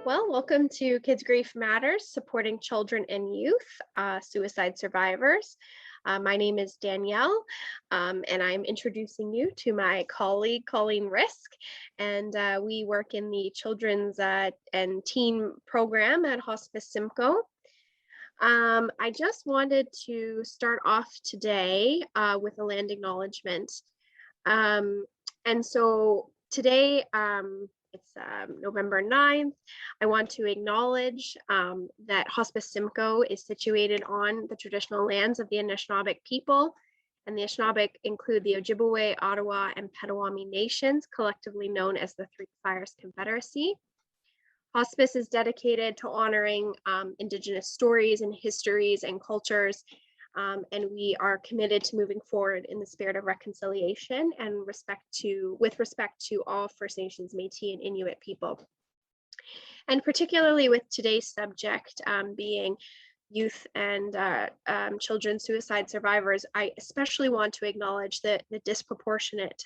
Well, welcome to Kids Grief Matters, supporting children and youth, suicide survivors. My name is Danielle, and I'm introducing you to my colleague, Colleen Risk, and we work in the children's and teen program at Hospice Simcoe. I just wanted to start off today with a land acknowledgement. Um, and so today, it's November 9th. I want to acknowledge that Hospice Simcoe is situated on the traditional lands of the Anishinaabe people. And the Anishinaabe include the Ojibwe, Ottawa, and Potawatomi nations, collectively known as the Three Fires Confederacy. Hospice is dedicated to honoring Indigenous stories and histories and cultures, and we are committed to moving forward in the spirit of reconciliation and with respect to all First Nations, Métis, and Inuit people. And particularly with today's subject being youth and children suicide survivors, I especially want to acknowledge the disproportionate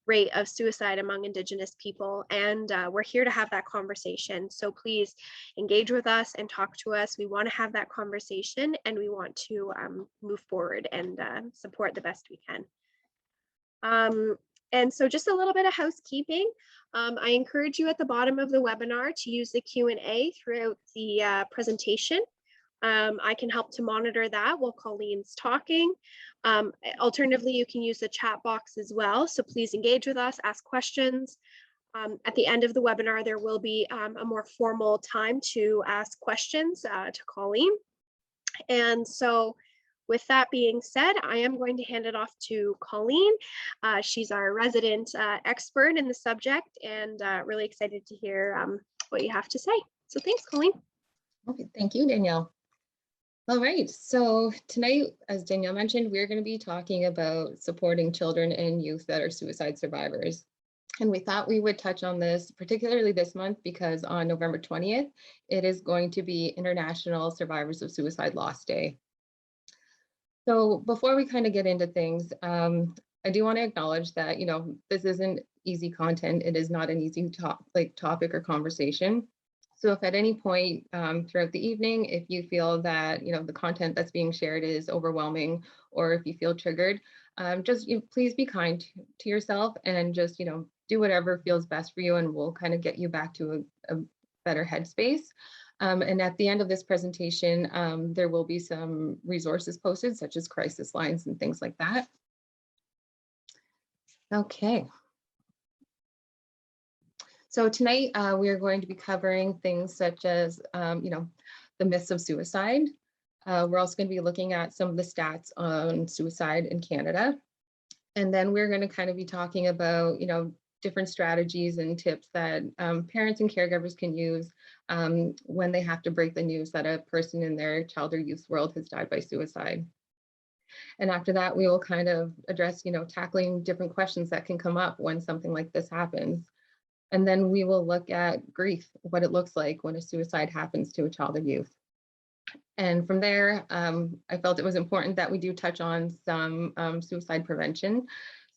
rate of suicide among Indigenous people. And we're here to have that conversation. So please engage with us and talk to us. We want to have that conversation and we want to move forward and support the best we can. And so just a little bit of housekeeping. I encourage you at the bottom of the webinar to use the Q&A throughout the presentation. I can help to monitor that while Colleen's talking. Alternatively, you can use the chat box as well. So please engage with us, ask questions. At the end of the webinar, there will be a more formal time to ask questions to Colleen. And so with that being said, I am going to hand it off to Colleen. She's our resident expert in the subject and really excited to hear what you have to say. So thanks, Colleen. Okay, thank you, Danielle. All right, so tonight, as Danielle mentioned, we're going to be talking about supporting children and youth that are suicide survivors. And we thought we would touch on this, particularly this month, because on November 20th, it is going to be International Survivors of Suicide Loss Day. So before we kind of get into things, I do want to acknowledge that, this isn't easy content. It is not an easy topic or conversation. So if at any point throughout the evening, if you feel that, the content that's being shared is overwhelming, or if you feel triggered, just please be kind to yourself and just, do whatever feels best for you, and we'll kind of get you back to a better headspace. And at the end of this presentation, there will be some resources posted, such as crisis lines and things like that. Okay. So tonight we are going to be covering things such as, the myths of suicide. We're also going to be looking at some of the stats on suicide in Canada. And then we're going to kind of be talking about, different strategies and tips that parents and caregivers can use when they have to break the news that a person in their child or youth world has died by suicide. And after that, we will kind of address, tackling different questions that can come up when something like this happens. And then we will look at grief, what it looks like when a suicide happens to a child or youth. And from there, I felt it was important that we do touch on some suicide prevention.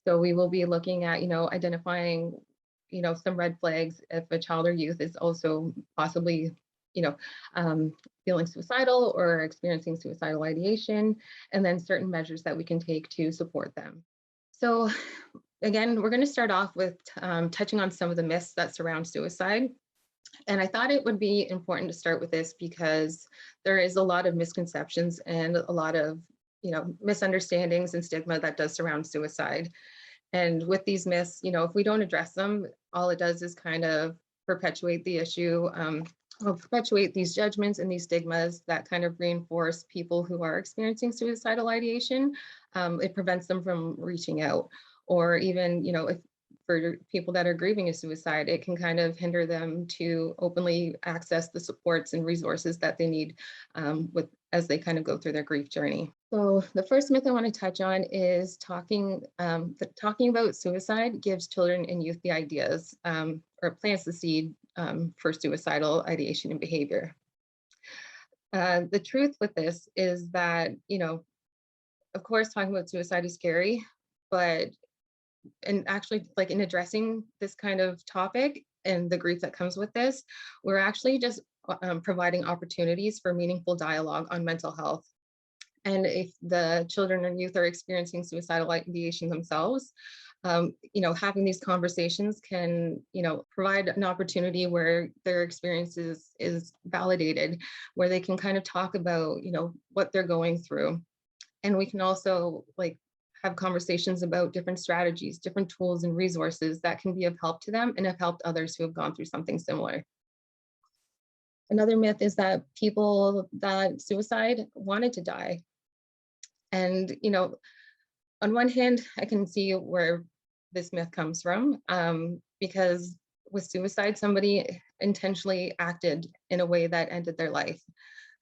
So we will be looking at, identifying, some red flags if a child or youth is also possibly, feeling suicidal or experiencing suicidal ideation, and then certain measures that we can take to support them. So again, we're going to start off with touching on some of the myths that surround suicide. And I thought it would be important to start with this because there is a lot of misconceptions and a lot of, misunderstandings and stigma that does surround suicide. And with these myths, if we don't address them, all it does is kind of perpetuate the issue, perpetuate these judgments and these stigmas that kind of reinforce people who are experiencing suicidal ideation. It prevents them from reaching out. Or even, if for people that are grieving a suicide, it can kind of hinder them to openly access the supports and resources that they need as they kind of go through their grief journey. So the first myth I want to touch on is talking about suicide gives children and youth the ideas or plants the seed for suicidal ideation and behavior. The truth with this is that, of course, talking about suicide is scary, but actually, like in addressing this kind of topic, and the grief that comes with this, we're actually just providing opportunities for meaningful dialogue on mental health. And if the children and youth are experiencing suicidal ideation themselves, having these conversations can, provide an opportunity where their experience is validated, where they can kind of talk about, what they're going through. And we can also have conversations about different strategies, different tools and resources that can be of help to them and have helped others who have gone through something similar. Another myth is that people that suicide wanted to die. And, on one hand, I can see where this myth comes from, because with suicide, somebody intentionally acted in a way that ended their life.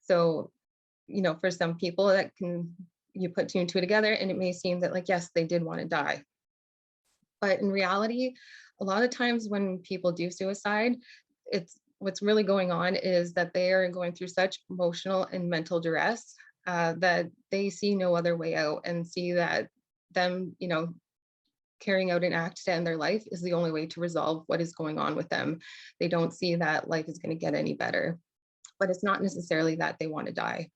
So, for some people you put two and two together and it may seem that yes, they did want to die. But in reality, a lot of times when people do suicide, what's really going on is that they are going through such emotional and mental duress that they see no other way out and see that them, carrying out an act to end their life is the only way to resolve what is going on with them. They don't see that life is going to get any better, but it's not necessarily that they want to die.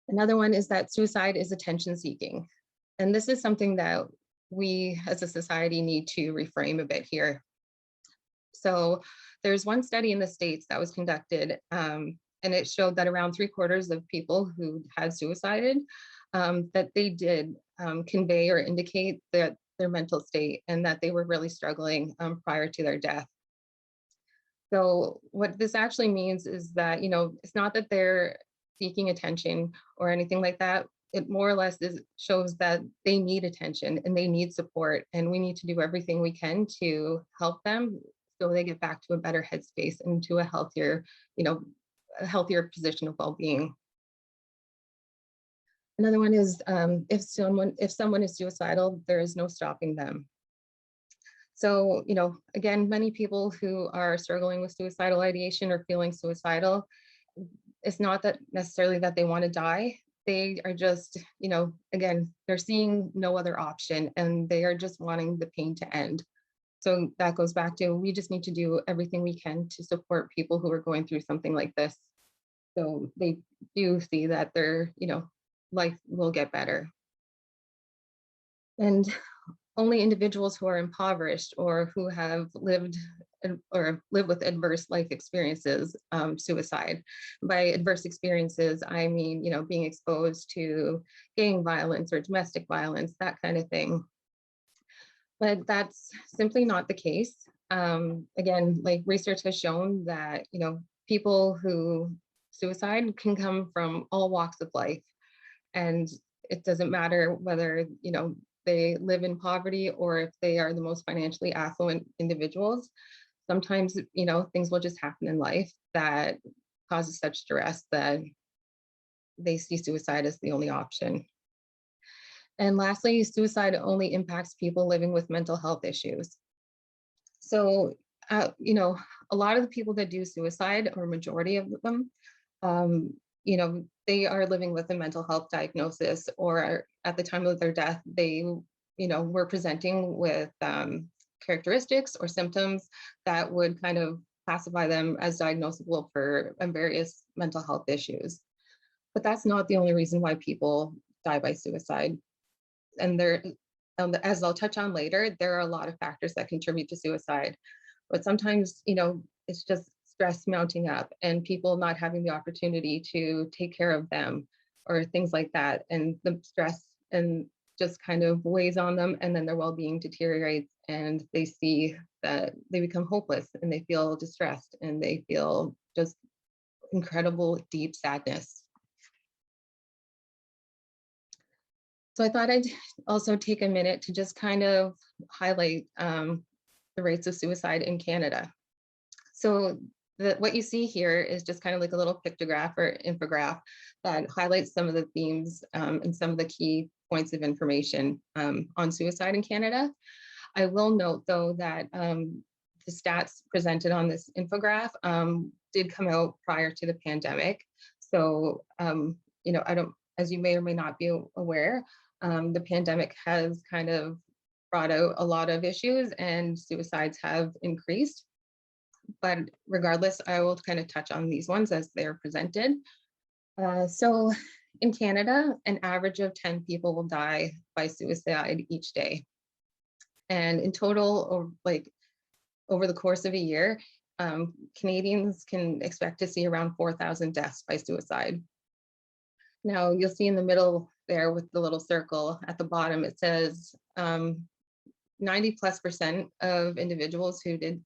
Another one is that suicide is attention seeking. And this is something that we as a society need to reframe a bit here. So there's one study in the States that was conducted, and it showed that around 3/4 of people who had suicided, that they did convey or indicate that their mental state and that they were really struggling prior to their death. So what this actually means is that, it's not that they're seeking attention or anything like that. It more or less shows that they need attention and they need support, and we need to do everything we can to help them so they get back to a better headspace and to a healthier position of well-being. Another one is if someone is suicidal, there is no stopping them. So, again, many people who are struggling with suicidal ideation or feeling suicidal, it's not that necessarily that they want to die. They are just, again, they're seeing no other option and they are just wanting the pain to end. So that goes back to, we just need to do everything we can to support people who are going through something like this. So they do see that their, life will get better. And only individuals who are impoverished or who have lived or live with adverse life experiences suicide. By adverse experiences, I mean, being exposed to gang violence or domestic violence, that kind of thing. But that's simply not the case. Again, research has shown that, people who suicide can come from all walks of life. And it doesn't matter whether, they live in poverty or if they are the most financially affluent individuals. Sometimes, things will just happen in life that causes such stress that they see suicide as the only option. And lastly, suicide only impacts people living with mental health issues. So, a lot of the people that do suicide, or majority of them, they are living with a mental health diagnosis, or at the time of their death, they, were presenting with characteristics or symptoms that would kind of classify them as diagnosable for various mental health issues. But that's not the only reason why people die by suicide. And there, as I'll touch on later, there are a lot of factors that contribute to suicide. But sometimes, it's just stress mounting up and people not having the opportunity to take care of them or things like that. And the stress and just kind of weighs on them, and then their well-being deteriorates and they see that they become hopeless and they feel distressed and they feel just incredible deep sadness. So I thought I'd also take a minute to just kind of highlight the rates of suicide in Canada. So what you see here is just kind of like a little pictograph or infograph that highlights some of the themes and some of the key points of information on suicide in Canada. I will note, though, that the stats presented on this infograph did come out prior to the pandemic. So, as you may or may not be aware, the pandemic has kind of brought out a lot of issues and suicides have increased. But regardless, I will kind of touch on these ones as they're presented. So in Canada, an average of 10 people will die by suicide each day. And in total, or like over the course of a year, Canadians can expect to see around 4,000 deaths by suicide. Now, you'll see in the middle there with the little circle at the bottom, it says 90+% of individuals who did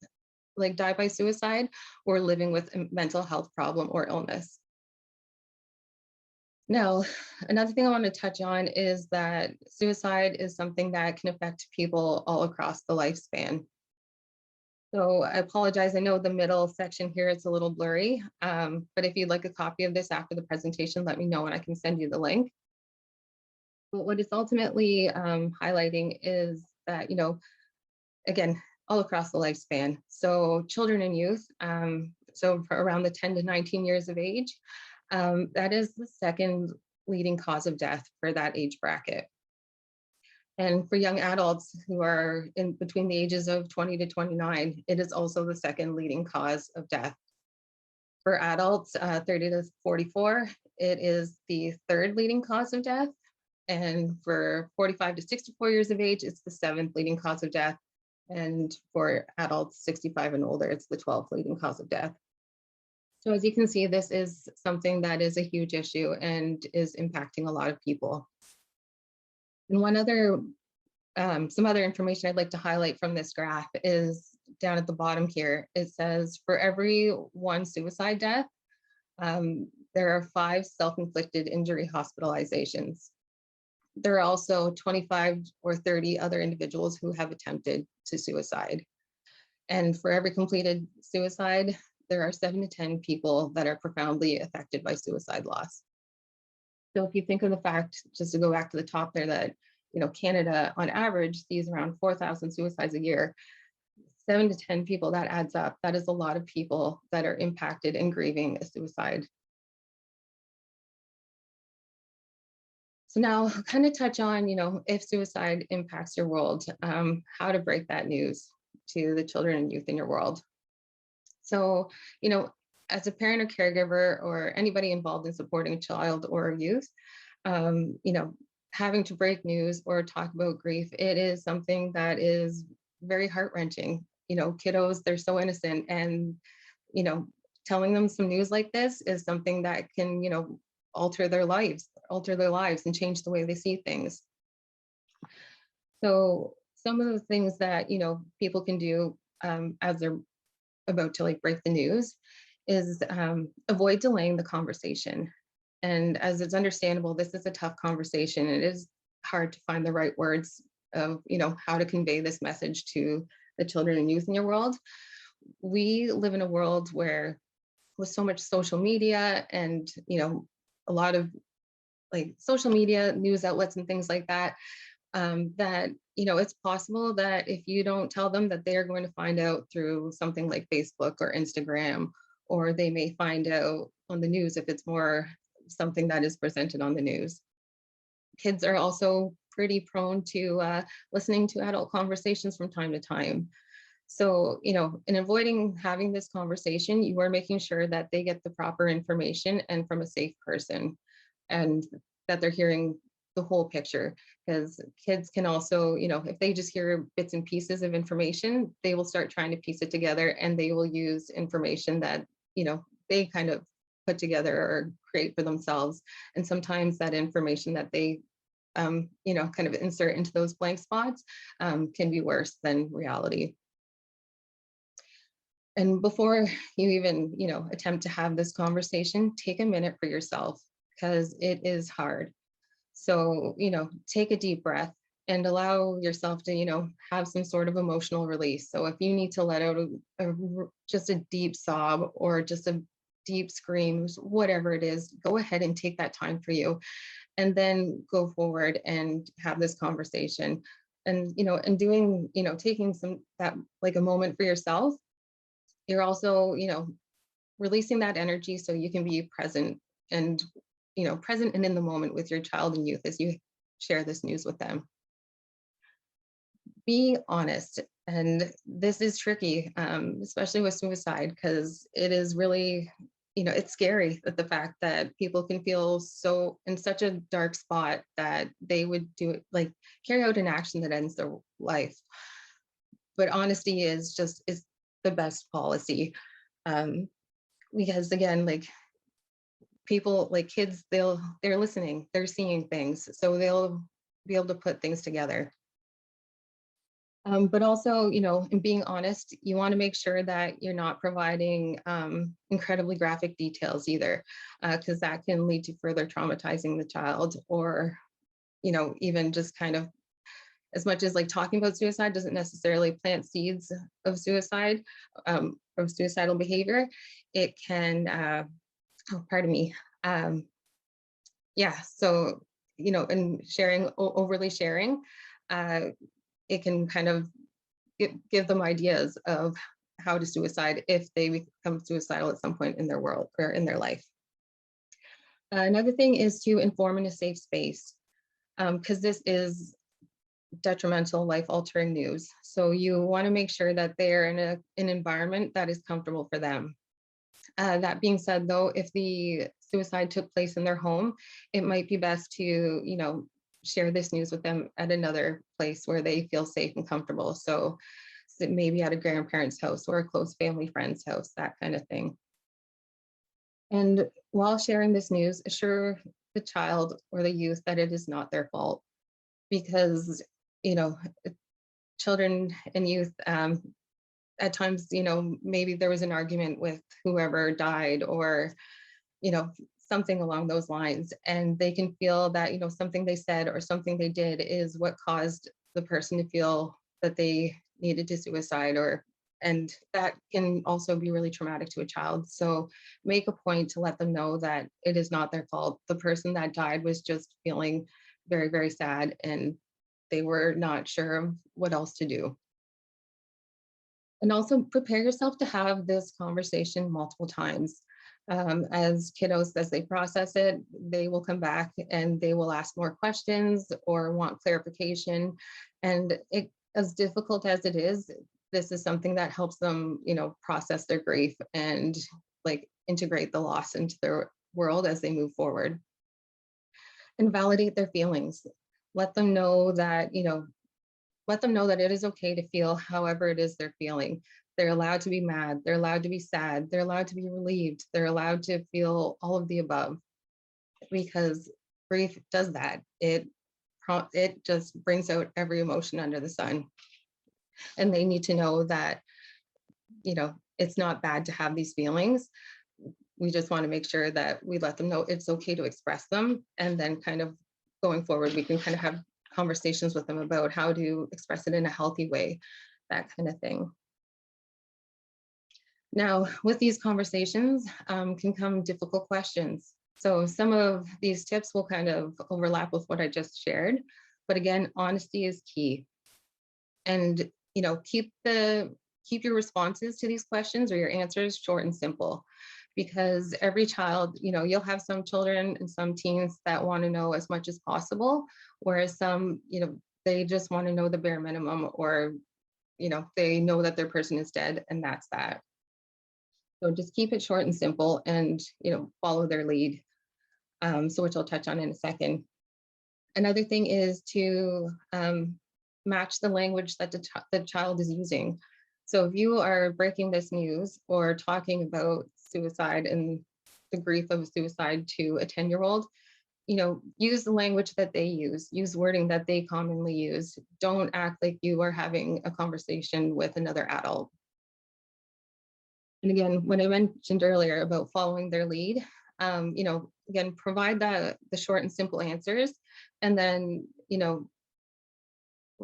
die by suicide were living with a mental health problem or illness. Now, another thing I want to touch on is that suicide is something that can affect people all across the lifespan. So I apologize. I know the middle section here is a little blurry, but if you'd like a copy of this after the presentation, let me know and I can send you the link. But what it's ultimately highlighting is that, again, all across the lifespan. So children and youth, so for around the 10 to 19 years of age, that is the second leading cause of death for that age bracket. And for young adults who are in between the ages of 20 to 29, it is also the second leading cause of death. For adults 30 to 44, it is the third leading cause of death. And for 45 to 64 years of age, it's the seventh leading cause of death. And for adults 65 and older, it's the 12th leading cause of death. So as you can see, this is something that is a huge issue and is impacting a lot of people. And some other information I'd like to highlight from this graph is down at the bottom here. It says for every one suicide death, there are 5 self-inflicted injury hospitalizations. There are also 25 or 30 other individuals who have attempted to suicide. And for every completed suicide, there are 7 to 10 people that are profoundly affected by suicide loss. So if you think of the fact, just to go back to the top there, that Canada on average sees around 4,000 suicides a year, 7 to 10 people, that adds up. That is a lot of people that are impacted and grieving a suicide. So now I'll kind of touch on, if suicide impacts your world, how to break that news to the children and youth in your world. So, as a parent or caregiver or anybody involved in supporting a child or a youth, having to break news or talk about grief, it is something that is very heart-wrenching. Kiddos, they're so innocent, and, telling them some news like this is something that can, alter their lives and change the way they see things. So some of the things that, people can do as they're about to break the news is avoid delaying the conversation. And as it's understandable, this is a tough conversation. It is hard to find the right words of, how to convey this message to the children and youth in your world. We live in a world where with so much social media and, a lot of social media news outlets and things like that, that, it's possible that if you don't tell them, that they are going to find out through something like Facebook or Instagram, or they may find out on the news if it's more something that is presented on the news. Kids are also pretty prone to listening to adult conversations from time to time. So, in avoiding having this conversation, you are making sure that they get the proper information and from a safe person, and that they're hearing the whole picture. Because kids can also, if they just hear bits and pieces of information, they will start trying to piece it together, and they will use information that, they kind of put together or create for themselves. And sometimes that information that they, kind of insert into those blank spots can be worse than reality. And before you even, attempt to have this conversation, take a minute for yourself, because it is hard. So, take a deep breath and allow yourself to, have some sort of emotional release. So if you need to let out just a deep sob or just a deep scream, whatever it is, go ahead and take that time for you, and then go forward and have this conversation. And, and doing, taking that a moment for yourself, you're also, releasing that energy so you can be present and, present and in the moment with your child and youth as you share this news with them. be honest. And this is tricky, especially with suicide, because it is really, it's scary that the fact that people can feel so in such a dark spot that they would do it, like carry out an action that ends their life. But honesty is the best policy. Um, because again, like people, like kids, they're listening, they're seeing things, so they'll be able to put things together. But also, in being honest, you want to make sure that you're not providing incredibly graphic details either, because that can lead to further traumatizing the child, or, even just kind of, as much as like talking about suicide doesn't necessarily plant seeds of suicide, of suicidal behavior, it can, oh, pardon me. Yeah, so, and overly sharing, uh, it can kind of give them ideas of how to suicide if they become suicidal at some point in their world or in their life. Another thing is to inform in a safe space, because this is detrimental, life-altering news. So you want to make sure that they're in an environment that is comfortable for them. That being said, though, if the suicide took place in their home, it might be best to, share this news with them at another place where they feel safe and comfortable. So maybe at a grandparent's house or a close family friend's house, that kind of thing. And while sharing this news, assure the child or the youth that it is not their fault, because, you know, children and youth, at times, maybe there was an argument with whoever died, or, something along those lines, and they can feel that, something they said or something they did is what caused the person to feel that they needed to suicide, and that can also be really traumatic to a child. So make a point to let them know that it is not their fault. The person that died was just feeling very, very sad, and they were not sure of what else to do. And also prepare yourself to have this conversation multiple times. As kiddos, as they process it, they will come back and they will ask more questions or want clarification. And as difficult as it is, this is something that helps them, process their grief and like integrate the loss into their world as they move forward. And validate their feelings. Let them know that, it is okay to feel however it is they're feeling. They're allowed to be mad, they're allowed to be sad, they're allowed to be relieved, they're allowed to feel all of the above, because grief does that. It just brings out every emotion under the sun. And they need to know that, it's not bad to have these feelings. We just want to make sure that we let them know it's okay to express them, and then kind of going forward, we can kind of have conversations with them about how to express it in a healthy way, that kind of thing. Now, with these conversations can come difficult questions. So some of these tips will kind of overlap with what I just shared, but again, honesty is key. And keep your responses to these questions or your answers short and simple, because every child, you'll have some children and some teens that want to know as much as possible, whereas some, they just want to know the bare minimum, or, they know that their person is dead and that's that. So just keep it short and simple, and, follow their lead. So which I'll touch on in a second. Another thing is to match the language that the child is using. So if you are breaking this news or talking about suicide and the grief of suicide to a 10-year-old, use the language that they use wording that they commonly use. Don't act like you are having a conversation with another adult. And again, when I mentioned earlier about following their lead, again, provide the short and simple answers, and then,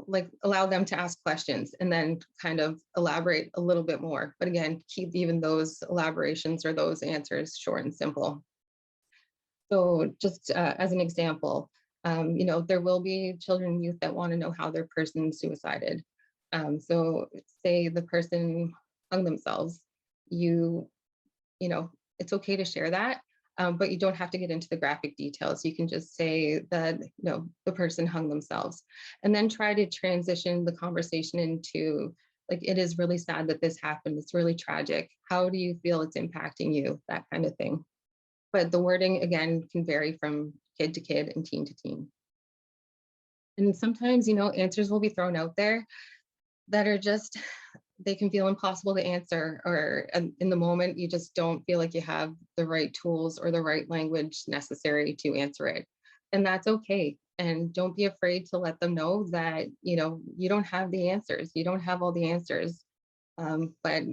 like allow them to ask questions and then kind of elaborate a little bit more. But again, keep even those elaborations or those answers short and simple. So just as an example, there will be children and youth that want to know how their person suicided. So say the person hung themselves, it's okay to share that. but you don't have to get into the graphic details. You can just say that, the person hung themselves, and then try to transition the conversation into, like, it is really sad that this happened. It's really tragic. How do you feel it's impacting you? That kind of thing. But the wording, again, can vary from kid to kid and teen to teen. And sometimes, answers will be thrown out there that are just, they can feel impossible to answer, or in the moment, you just don't feel like you have the right tools or the right language necessary to answer it. And that's okay. And don't be afraid to let them know that, you don't have the answers. You don't have all the answers. But,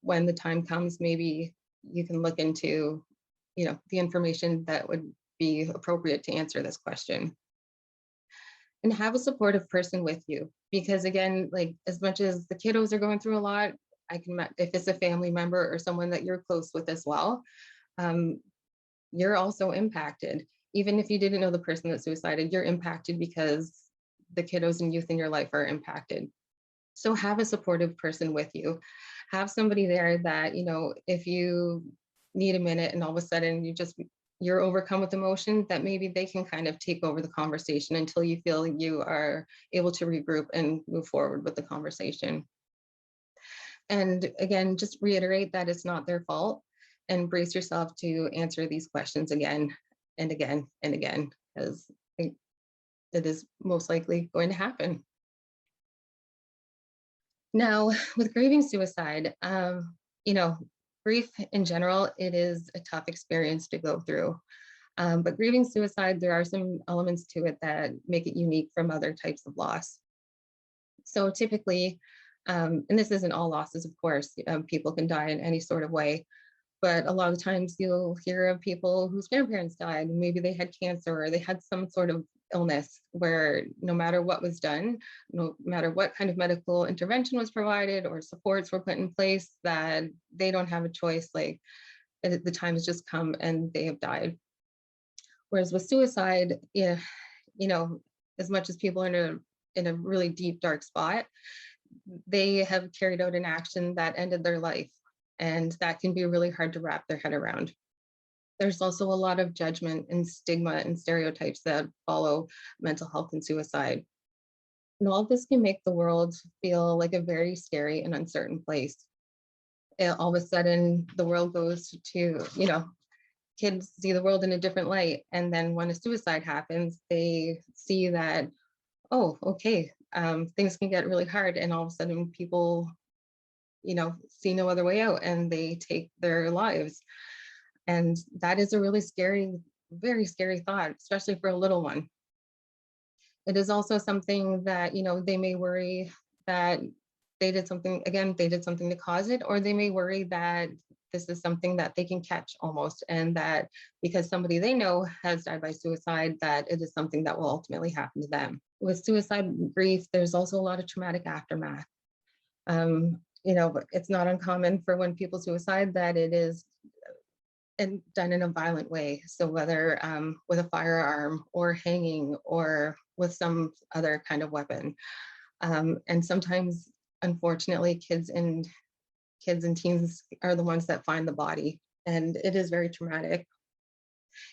when the time comes, maybe you can look into, the information that would be appropriate to answer this question. And have a supportive person with you, because again, like, as much as the kiddos are going through a lot, if it's a family member or someone that you're close with as well, um, you're also impacted. Even if you didn't know the person that suicided, you're impacted because the kiddos and youth in your life are impacted. So have a supportive person with you. Have somebody there that, if you need a minute and all of a sudden you're overcome with emotion, that maybe they can kind of take over the conversation until you feel you are able to regroup and move forward with the conversation. And again, just reiterate that it's not their fault, and brace yourself to answer these questions again and again and again, because it is most likely going to happen. Now, with grieving suicide, grief in general, it is a tough experience to go through. But grieving suicide, there are some elements to it that make it unique from other types of loss. So typically, and this isn't all losses, of course, people can die in any sort of way, but a lot of times you'll hear of people whose grandparents died, and maybe they had cancer or they had some sort of illness where no matter what was done, no matter what kind of medical intervention was provided or supports were put in place, that they don't have a choice. Like, the time has just come and they have died. Whereas with suicide, yeah, as much as people are in a really deep, dark spot, they have carried out an action that ended their life. And that can be really hard to wrap their head around. There's also a lot of judgment and stigma and stereotypes that follow mental health and suicide. And all of this can make the world feel like a very scary and uncertain place. And all of a sudden, the world goes to, kids see the world in a different light. And then when a suicide happens, they see that, oh, okay, things can get really hard. And all of a sudden, people, see no other way out and they take their lives. And that is a really scary, very scary thought, especially for a little one. It is also something that, they may worry that they did something to cause it, or they may worry that this is something that they can catch almost, and that because somebody they know has died by suicide, that it is something that will ultimately happen to them. With suicide grief, there's also a lot of traumatic aftermath. But it's not uncommon for when people suicide that it is and done in a violent way. So whether with a firearm or hanging or with some other kind of weapon. And sometimes, unfortunately, kids and teens are the ones that find the body. And it is very traumatic.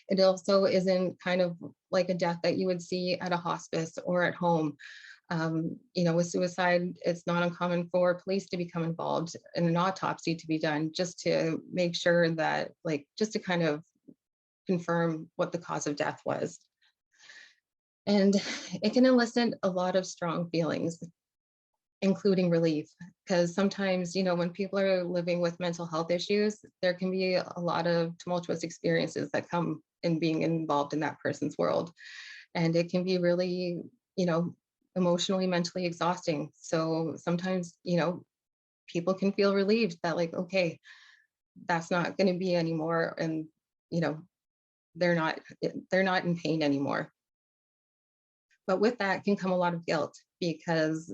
It also isn't kind of like a death that you would see at a hospice or at home. With suicide, it's not uncommon for police to become involved and an autopsy to be done just to make sure that, just to kind of confirm what the cause of death was. And it can elicit a lot of strong feelings, including relief, because sometimes, when people are living with mental health issues, there can be a lot of tumultuous experiences that come in being involved in that person's world. And it can be really, emotionally, mentally exhausting. So sometimes, people can feel relieved that, okay, that's not going to be anymore. And, they're not in pain anymore. But with that can come a lot of guilt because,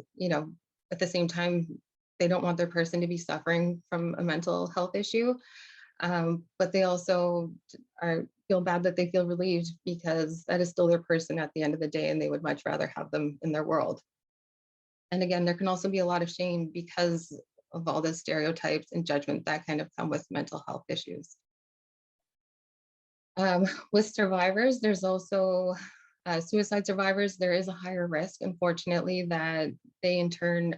at the same time, they don't want their person to be suffering from a mental health issue. But they also feel bad that they feel relieved because that is still their person at the end of the day, and they would much rather have them in their world. And again, there can also be a lot of shame because of all the stereotypes and judgment that kind of come with mental health issues. With survivors, there's also suicide survivors. There is a higher risk, unfortunately, that they in turn,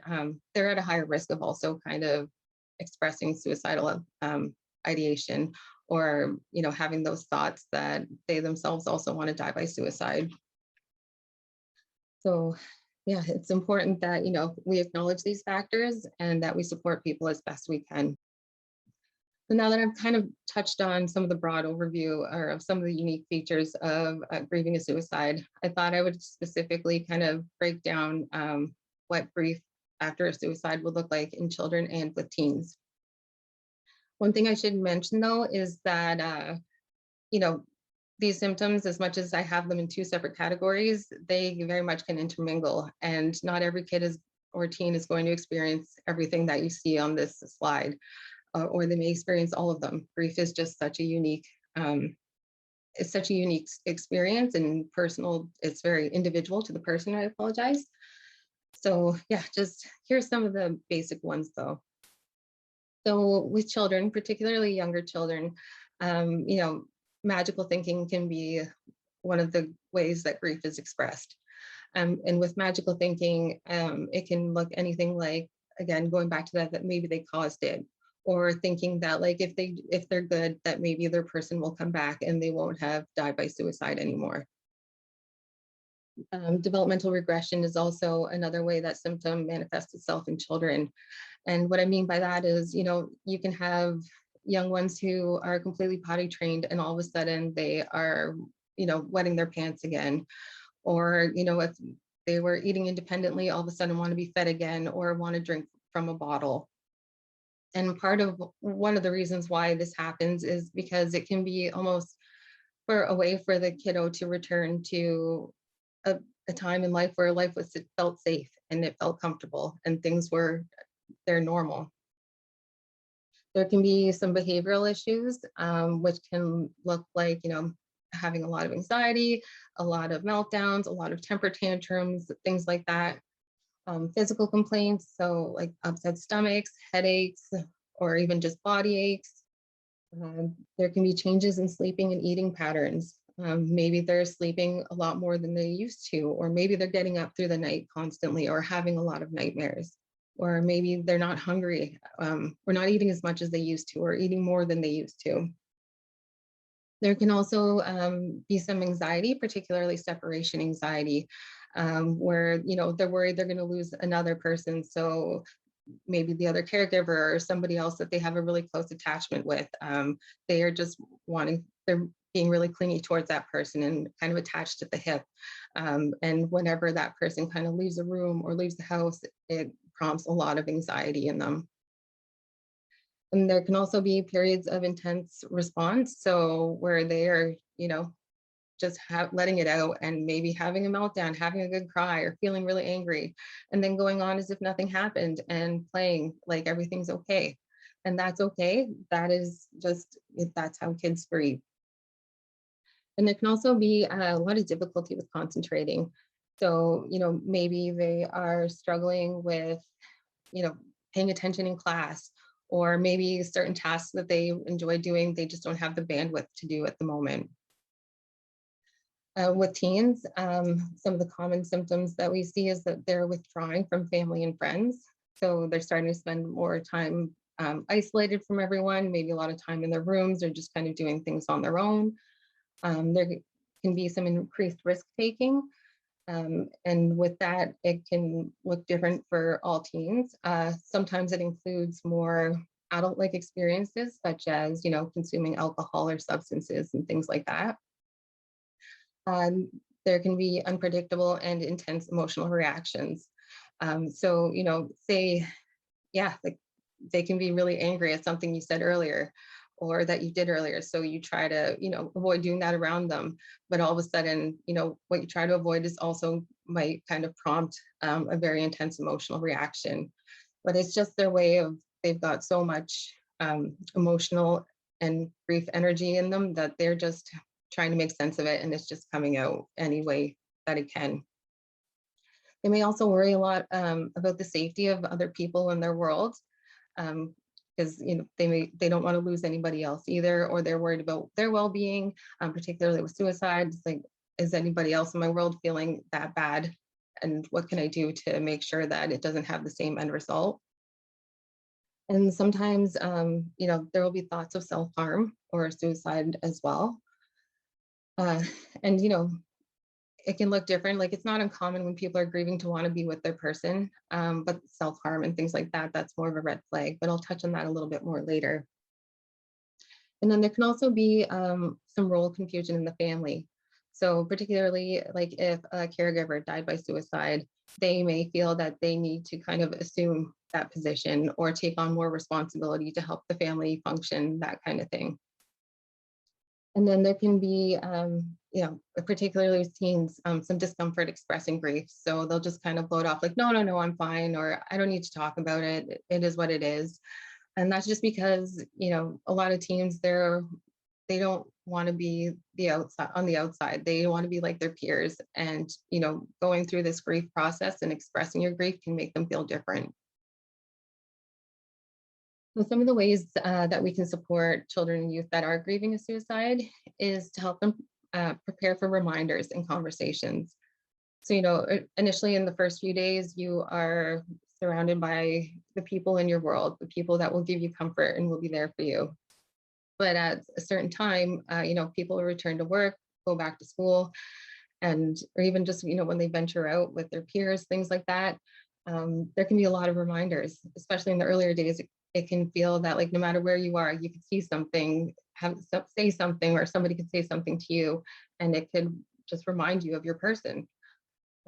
they're at a higher risk of also kind of expressing suicidal ideation, or having those thoughts that they themselves also want to die by suicide. So yeah, it's important that we acknowledge these factors and that we support people as best we can. So now that I've kind of touched on some of the broad overview or of some of the unique features of grieving a suicide, I thought I would specifically kind of break down what grief after a suicide would look like in children and with teens. One thing I should mention though is that you know these symptoms, as much as I have them in two separate categories, they very much can intermingle, and not every kid is or teen is going to experience everything that you see on this slide, or they may experience all of them. Grief is just such a unique, it's such a unique experience and personal. It's very individual to the person. I apologize. So yeah, just here's some of the basic ones though. So with children, particularly younger children, magical thinking can be one of the ways that grief is expressed. And with magical thinking, it can look anything like, again, going back to that maybe they caused it, or thinking that like if they're good, that maybe their person will come back and they won't have died by suicide anymore. Developmental regression is also another way that symptom manifests itself in children. And what I mean by that is, you can have young ones who are completely potty trained and all of a sudden they are, wetting their pants again. Or, if they were eating independently, all of a sudden want to be fed again or want to drink from a bottle. And one of the reasons why this happens is because it can be almost for a way for the kiddo to return to a time in life where it felt safe and it felt comfortable and things were their normal. There can be some behavioral issues, which can look like, having a lot of anxiety, a lot of meltdowns, a lot of temper tantrums, things like that. Physical complaints, so like upset stomachs, headaches, or even just body aches. There can be changes in sleeping and eating patterns. Maybe they're sleeping a lot more than they used to, or maybe they're getting up through the night constantly or having a lot of nightmares. Or maybe they're not hungry, or not eating as much as they used to, or eating more than they used to. There can also be some anxiety, particularly separation anxiety, where they're worried they're going to lose another person. So maybe the other caregiver or somebody else that they have a really close attachment with. They are just they're being really clingy towards that person and kind of attached at the hip. And whenever that person kind of leaves a room or leaves the house, it prompts a lot of anxiety in them. And there can also be periods of intense response. So where they are, just letting it out and maybe having a meltdown, having a good cry, or feeling really angry, and then going on as if nothing happened and playing like everything's okay. And that's okay. That's how kids grieve. And there can also be a lot of difficulty with concentrating. So, maybe they are struggling with, paying attention in class, or maybe certain tasks that they enjoy doing, they just don't have the bandwidth to do at the moment. With teens, some of the common symptoms that we see is that they're withdrawing from family and friends. So they're starting to spend more time isolated from everyone, maybe a lot of time in their rooms or just kind of doing things on their own. There can be some increased risk taking. And with that, it can look different for all teens. Sometimes it includes more adult-like experiences, such as, consuming alcohol or substances and things like that. There can be unpredictable and intense emotional reactions. So, like they can be really angry at something you said earlier or that you did earlier. So you try to, avoid doing that around them. But all of a sudden, what you try to avoid is also might kind of prompt a very intense emotional reaction. But it's just their way of, they've got so much emotional and grief energy in them that they're just trying to make sense of it, and it's just coming out any way that it can. They may also worry a lot about the safety of other people in their world. because they don't want to lose anybody else either, or they're worried about their well-being, particularly with suicide. It's like, is anybody else in my world feeling that bad? And what can I do to make sure that it doesn't have the same end result? And sometimes, there will be thoughts of self-harm or suicide as well. Uh, and, it can look different. Like, it's not uncommon when people are grieving to want to be with their person, but self-harm and things like that, that's more of a red flag. But I'll touch on that a little bit more later. And then there can also be some role confusion in the family. So particularly like if a caregiver died by suicide, they may feel that they need to kind of assume that position or take on more responsibility to help the family function, that kind of thing. And then there can be, particularly with teens, some discomfort expressing grief. So they'll just kind of blow it off like, no, no, no, I'm fine, or I don't need to talk about it. It is what it is. And that's just because, a lot of teens, they don't want to be on the outside. They want to be like their peers. And, going through this grief process and expressing your grief can make them feel different. So some of the ways that we can support children and youth that are grieving a suicide is to help them prepare for reminders and conversations. So, initially in the first few days, you are surrounded by the people in your world, the people that will give you comfort and will be there for you. But at a certain time, people will return to work, go back to school, or even just, when they venture out with their peers, things like that. There can be a lot of reminders, especially in the earlier days. It can feel that like no matter where you are, you could see something, say something, or somebody could say something to you, and it could just remind you of your person.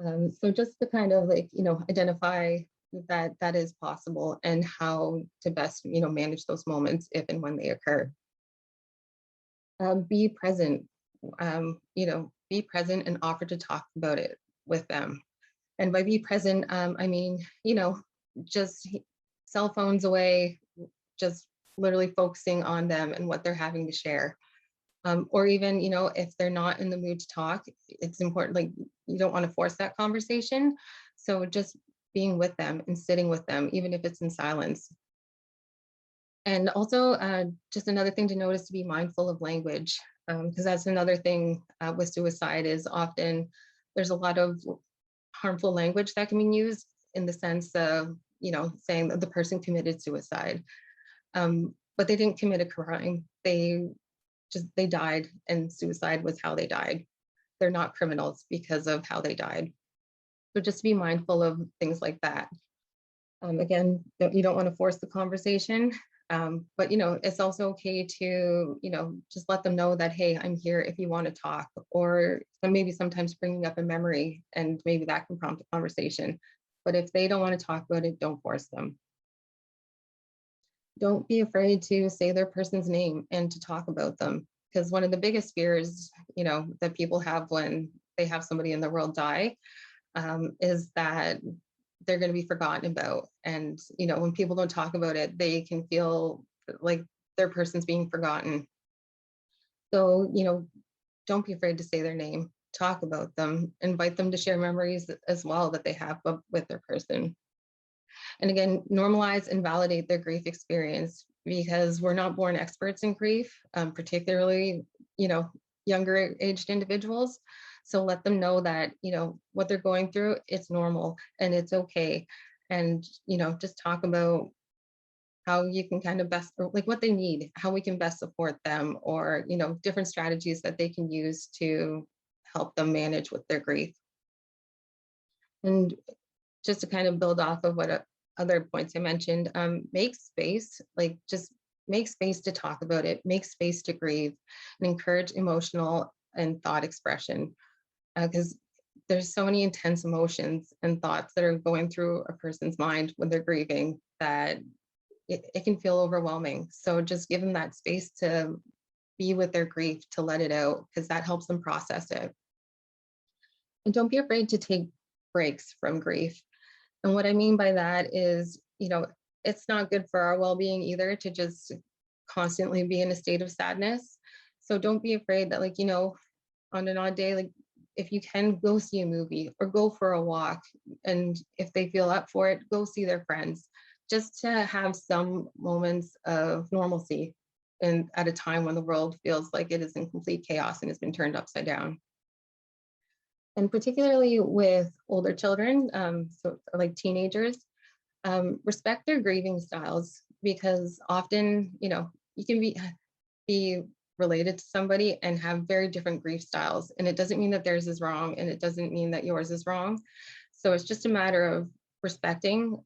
So just to kind of like, identify that that is possible and how to best, manage those moments if and when they occur. Be present, be present and offer to talk about it with them. And by be present, I mean, just cell phones away, just literally focusing on them and what they're having to share. Or even, if they're not in the mood to talk, it's important, like you don't want to force that conversation. So just being with them and sitting with them, even if it's in silence. And also just another thing to notice, to be mindful of language, because that's another thing with suicide is often there's a lot of harmful language that can be used in the sense of, saying that the person committed suicide. But they didn't commit a crime. They died, and suicide was how they died. They're not criminals because of how they died. So just be mindful of things like that. Again, you don't want to force the conversation, but it's also okay to just let them know that, hey, I'm here if you want to talk, or maybe sometimes bringing up a memory, and maybe that can prompt a conversation. But if they don't want to talk about it, don't force them. Don't be afraid to say their person's name and to talk about them, because one of the biggest fears that people have when they have somebody in the world die is that they're going to be forgotten about. And when people don't talk about it, they can feel like their person's being forgotten. So don't be afraid to say their name, talk about them, invite them to share memories as well that they have with their person. And again, normalize and validate their grief experience, because we're not born experts in grief, particularly, younger aged individuals. So let them know that, what they're going through, it's normal and it's okay. And, just talk about how you can kind of best, or like what they need, how we can best support them, or, different strategies that they can use to help them manage with their grief. And just to kind of build off of what other points I mentioned, make space, like just make space to talk about it, make space to grieve, and encourage emotional and thought expression. Because there's so many intense emotions and thoughts that are going through a person's mind when they're grieving that it can feel overwhelming. So just give them that space to be with their grief, to let it out, because that helps them process it. And don't be afraid to take breaks from grief. And what I mean by that is, it's not good for our well-being either to just constantly be in a state of sadness. So don't be afraid that, like, on an odd day, like if you can, go see a movie or go for a walk. And if they feel up for it, go see their friends. just to have some moments of normalcy and at a time when the world feels like it is in complete chaos and has been turned upside down. And particularly with older children, so like teenagers, respect their grieving styles, because often, you can be related to somebody and have very different grief styles. And it doesn't mean that theirs is wrong, and it doesn't mean that yours is wrong. So it's just a matter of respecting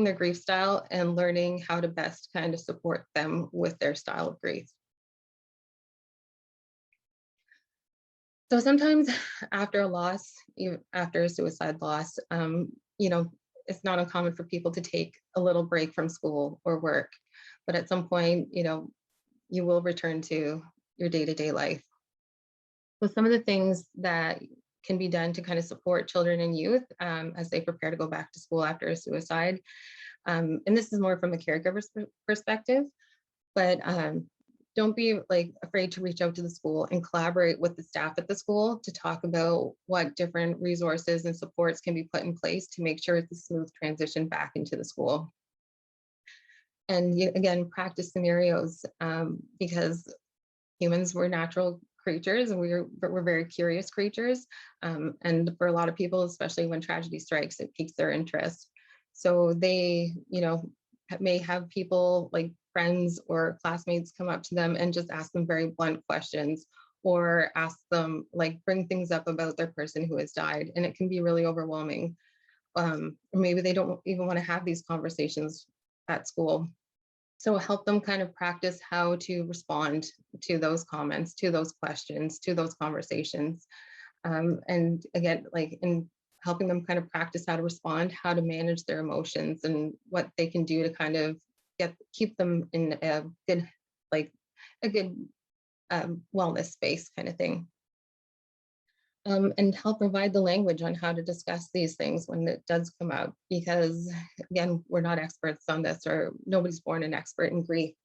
their grief style and learning how to best kind of support them with their style of grief. So sometimes after a loss, after a suicide loss, it's not uncommon for people to take a little break from school or work. But at some point, you will return to your day-to-day life. So some of the things that can be done to kind of support children and youth as they prepare to go back to school after a suicide. And this is more from a caregiver's perspective, but don't be afraid to reach out to the school and collaborate with the staff at the school to talk about what different resources and supports can be put in place to make sure it's a smooth transition back into the school. And again, practice scenarios, because humans were natural creatures, and we're very curious creatures. And for a lot of people, especially when tragedy strikes, it piques their interest. So they, may have people like friends or classmates come up to them and just ask them very blunt questions, or ask them, bring things up about their person who has died. And it can be really overwhelming. Or maybe they don't even want to have these conversations at school. So help them kind of practice how to respond to those comments, to those questions, to those conversations. And again, in helping them kind of practice how to respond, how to manage their emotions, and what they can do to kind of keep them in a good wellness space kind of thing. And help provide the language on how to discuss these things when it does come up, because again, we're not experts on this, or nobody's born an expert in grief.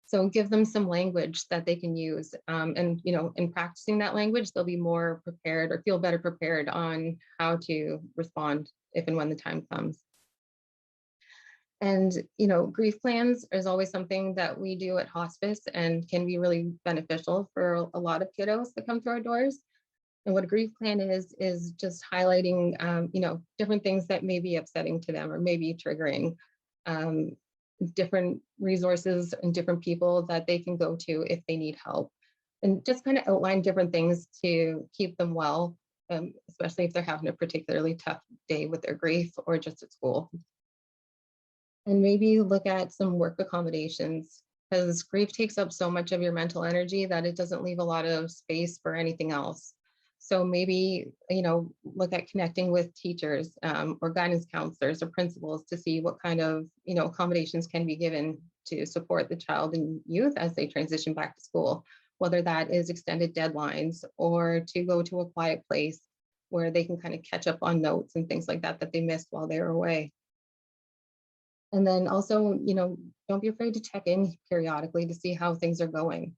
So give them some language that they can use, and in practicing that language, they'll be more prepared or feel better prepared on how to respond if and when the time comes. And grief plans is always something that we do at hospice and can be really beneficial for a lot of kiddos that come through our doors. And what a grief plan is just highlighting, different things that may be upsetting to them or maybe triggering, different resources and different people that they can go to if they need help. And just kind of outline different things to keep them well, especially if they're having a particularly tough day with their grief or just at school. And maybe look at some work accommodations, because grief takes up so much of your mental energy that it doesn't leave a lot of space for anything else. So maybe, look at connecting with teachers, or guidance counselors or principals to see what kind of, accommodations can be given to support the child and youth as they transition back to school, whether that is extended deadlines or to go to a quiet place where they can kind of catch up on notes and things like that that they missed while they were away. And then also, don't be afraid to check in periodically to see how things are going.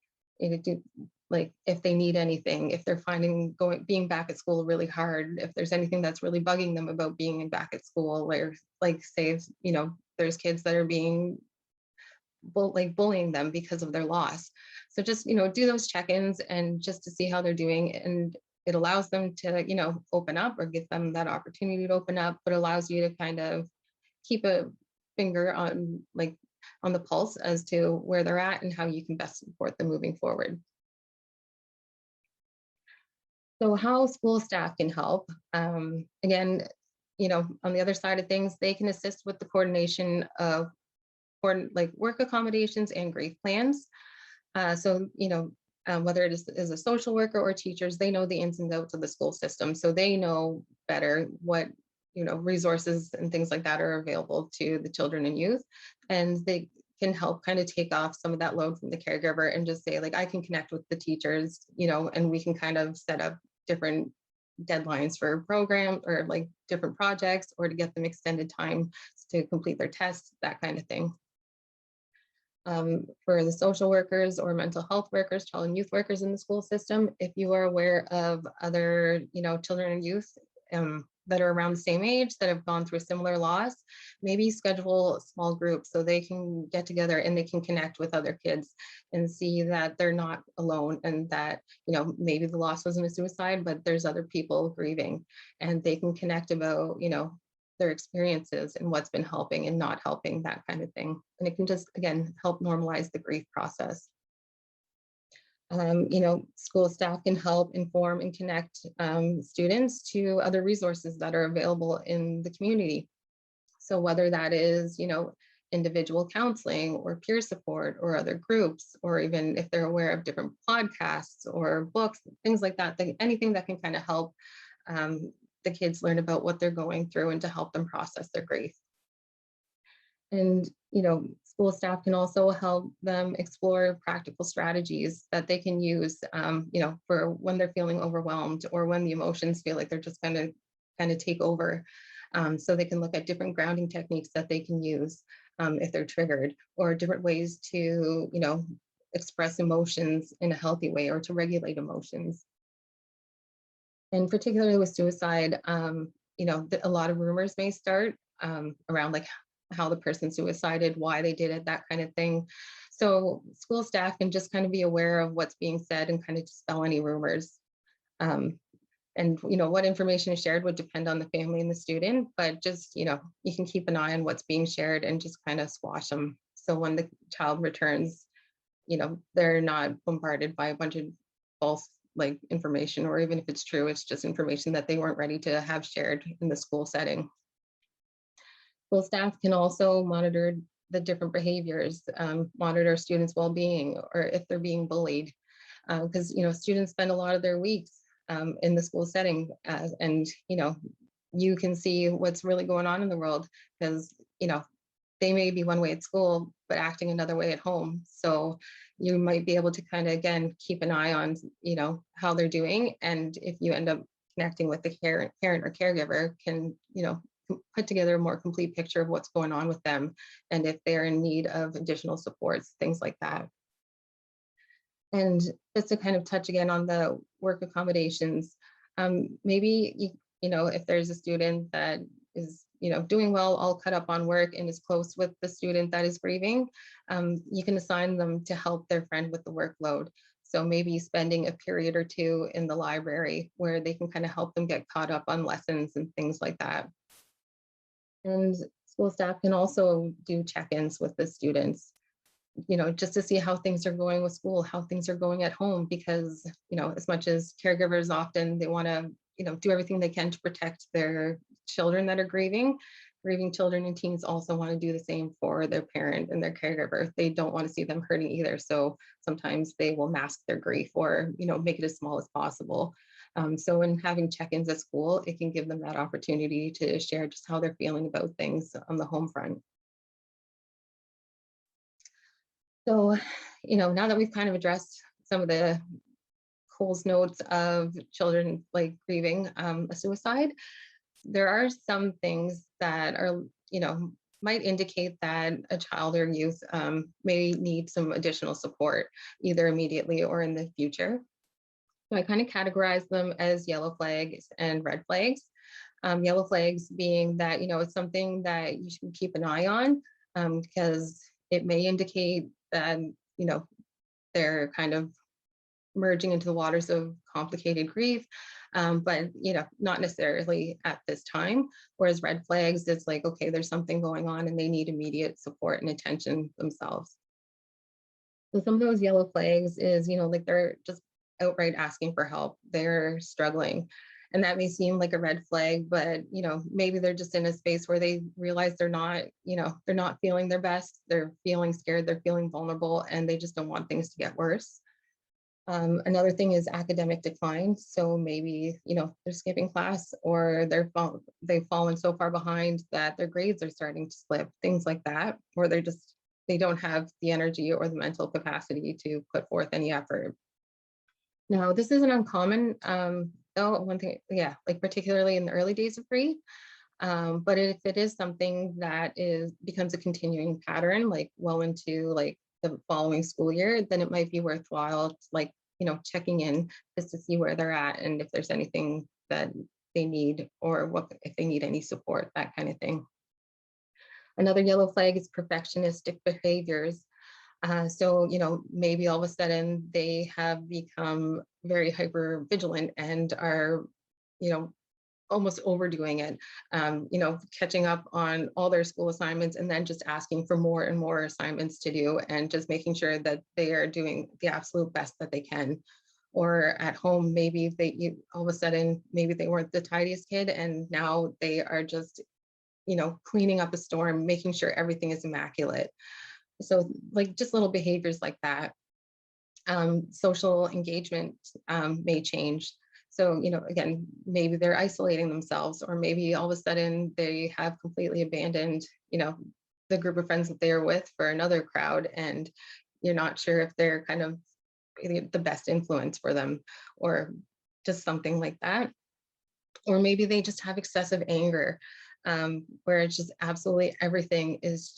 If they need anything, if they're finding being back at school really hard, if there's anything that's really bugging them about being back at school, where say if, there's kids that are being bullying them because of their loss. So just, do those check-ins and just to see how they're doing. And it allows them to, open up, or give them that opportunity to open up, but allows you to kind of keep a finger on the pulse as to where they're at and how you can best support them moving forward. So how school staff can help, again, on the other side of things, they can assist with the coordination of work accommodations and grief plans. Whether it is a social worker or teachers, they know the ins and outs of the school system. So they know better what, resources and things like that are available to the children and youth. And they can help kind of take off some of that load from the caregiver and just say, I can connect with the teachers, and we can kind of set up different deadlines for programs or different projects, or to get them extended time to complete their tests, that kind of thing. For the social workers or mental health workers, child and youth workers in the school system, if you are aware of other, children and youth that are around the same age that have gone through a similar loss, maybe schedule small groups so they can get together and they can connect with other kids and see that they're not alone, and that, maybe the loss wasn't a suicide, but there's other people grieving, and they can connect about, their experiences and what's been helping and not helping, that kind of thing. And it can just, again, help normalize the grief process. School staff can help inform and connect students to other resources that are available in the community. So whether that is, individual counseling or peer support or other groups, or even if they're aware of different podcasts or books, things like that, anything that can kind of help the kids learn about what they're going through and to help them process their grief. And, school staff can also help them explore practical strategies that they can use, for when they're feeling overwhelmed or when the emotions feel like they're just going to kind of take over. So they can look at different grounding techniques that they can use if they're triggered, or different ways to, express emotions in a healthy way or to regulate emotions. And particularly with suicide, a lot of rumors may start around like how the person suicided, why they did it, that kind of thing. So school staff can just kind of be aware of what's being said and kind of dispel any rumors. And what information is shared would depend on the family and the student, but just, you can keep an eye on what's being shared and just kind of squash them. So when the child returns, they're not bombarded by a bunch of false like information, or even if it's true, it's just information that they weren't ready to have shared in the school setting. School staff can also monitor the different behaviors, monitor students' well-being, or if they're being bullied, because students spend a lot of their weeks in the school setting, and you can see what's really going on in the world, because they may be one way at school but acting another way at home. So you might be able to kind of, again, keep an eye on how they're doing, and if you end up connecting with the parent or caregiver, can put together a more complete picture of what's going on with them, and if they're in need of additional supports, things like that. And just to kind of touch again on the work accommodations, maybe if there's a student that is doing well, all cut up on work, and is close with the student that is grieving, you can assign them to help their friend with the workload. So maybe spending a period or two in the library where they can kind of help them get caught up on lessons and things like that. And school staff can also do check-ins with the students, just to see how things are going with school, how things are going at home, because, as much as caregivers often, they want to, do everything they can to protect their children that are grieving. Grieving children and teens also want to do the same for their parent and their caregiver. They don't want to see them hurting either. So sometimes they will mask their grief, or, make it as small as possible. So in having check-ins at school, it can give them that opportunity to share just how they're feeling about things on the home front. So, now that we've kind of addressed some of the Cole's notes of children like grieving a suicide, there are some things that are, might indicate that a child or youth may need some additional support, either immediately or in the future. So I kind of categorize them as yellow flags and red flags. Yellow flags being that, it's something that you should keep an eye on, because it may indicate that, they're kind of merging into the waters of complicated grief, but not necessarily at this time. Whereas red flags, it's like, okay, there's something going on and they need immediate support and attention themselves. So some of those yellow flags is, like they're just outright asking for help, they're struggling. And that may seem like a red flag, but maybe they're just in a space where they realize they're not feeling their best, they're feeling scared, they're feeling vulnerable, and they just don't want things to get worse. Another thing is academic decline. So maybe, they're skipping class, or they've fallen so far behind that their grades are starting to slip, things like that, or they don't have the energy or the mental capacity to put forth any effort. Now, this isn't uncommon, though, one thing, yeah, like particularly in the early days of grief. But if it is something that becomes a continuing pattern, like well into like the following school year, then it might be worthwhile, like, checking in just to see where they're at, and if there's anything that they need, or what if they need any support, that kind of thing. Another yellow flag is perfectionistic behaviors. So, maybe all of a sudden they have become very hyper vigilant and are, you know, almost overdoing it, catching up on all their school assignments and then just asking for more and more assignments to do and just making sure that they are doing the absolute best that they can. Or at home, maybe all of a sudden, maybe they weren't the tidiest kid and now they are just, cleaning up a storm, making sure everything is immaculate. So like just little behaviors like that. Social engagement may change. So, again, maybe they're isolating themselves, or maybe all of a sudden they have completely abandoned, the group of friends that they are with for another crowd, and you're not sure if they're kind of the best influence for them, or just something like that. Or maybe they just have excessive anger, where it's just absolutely everything is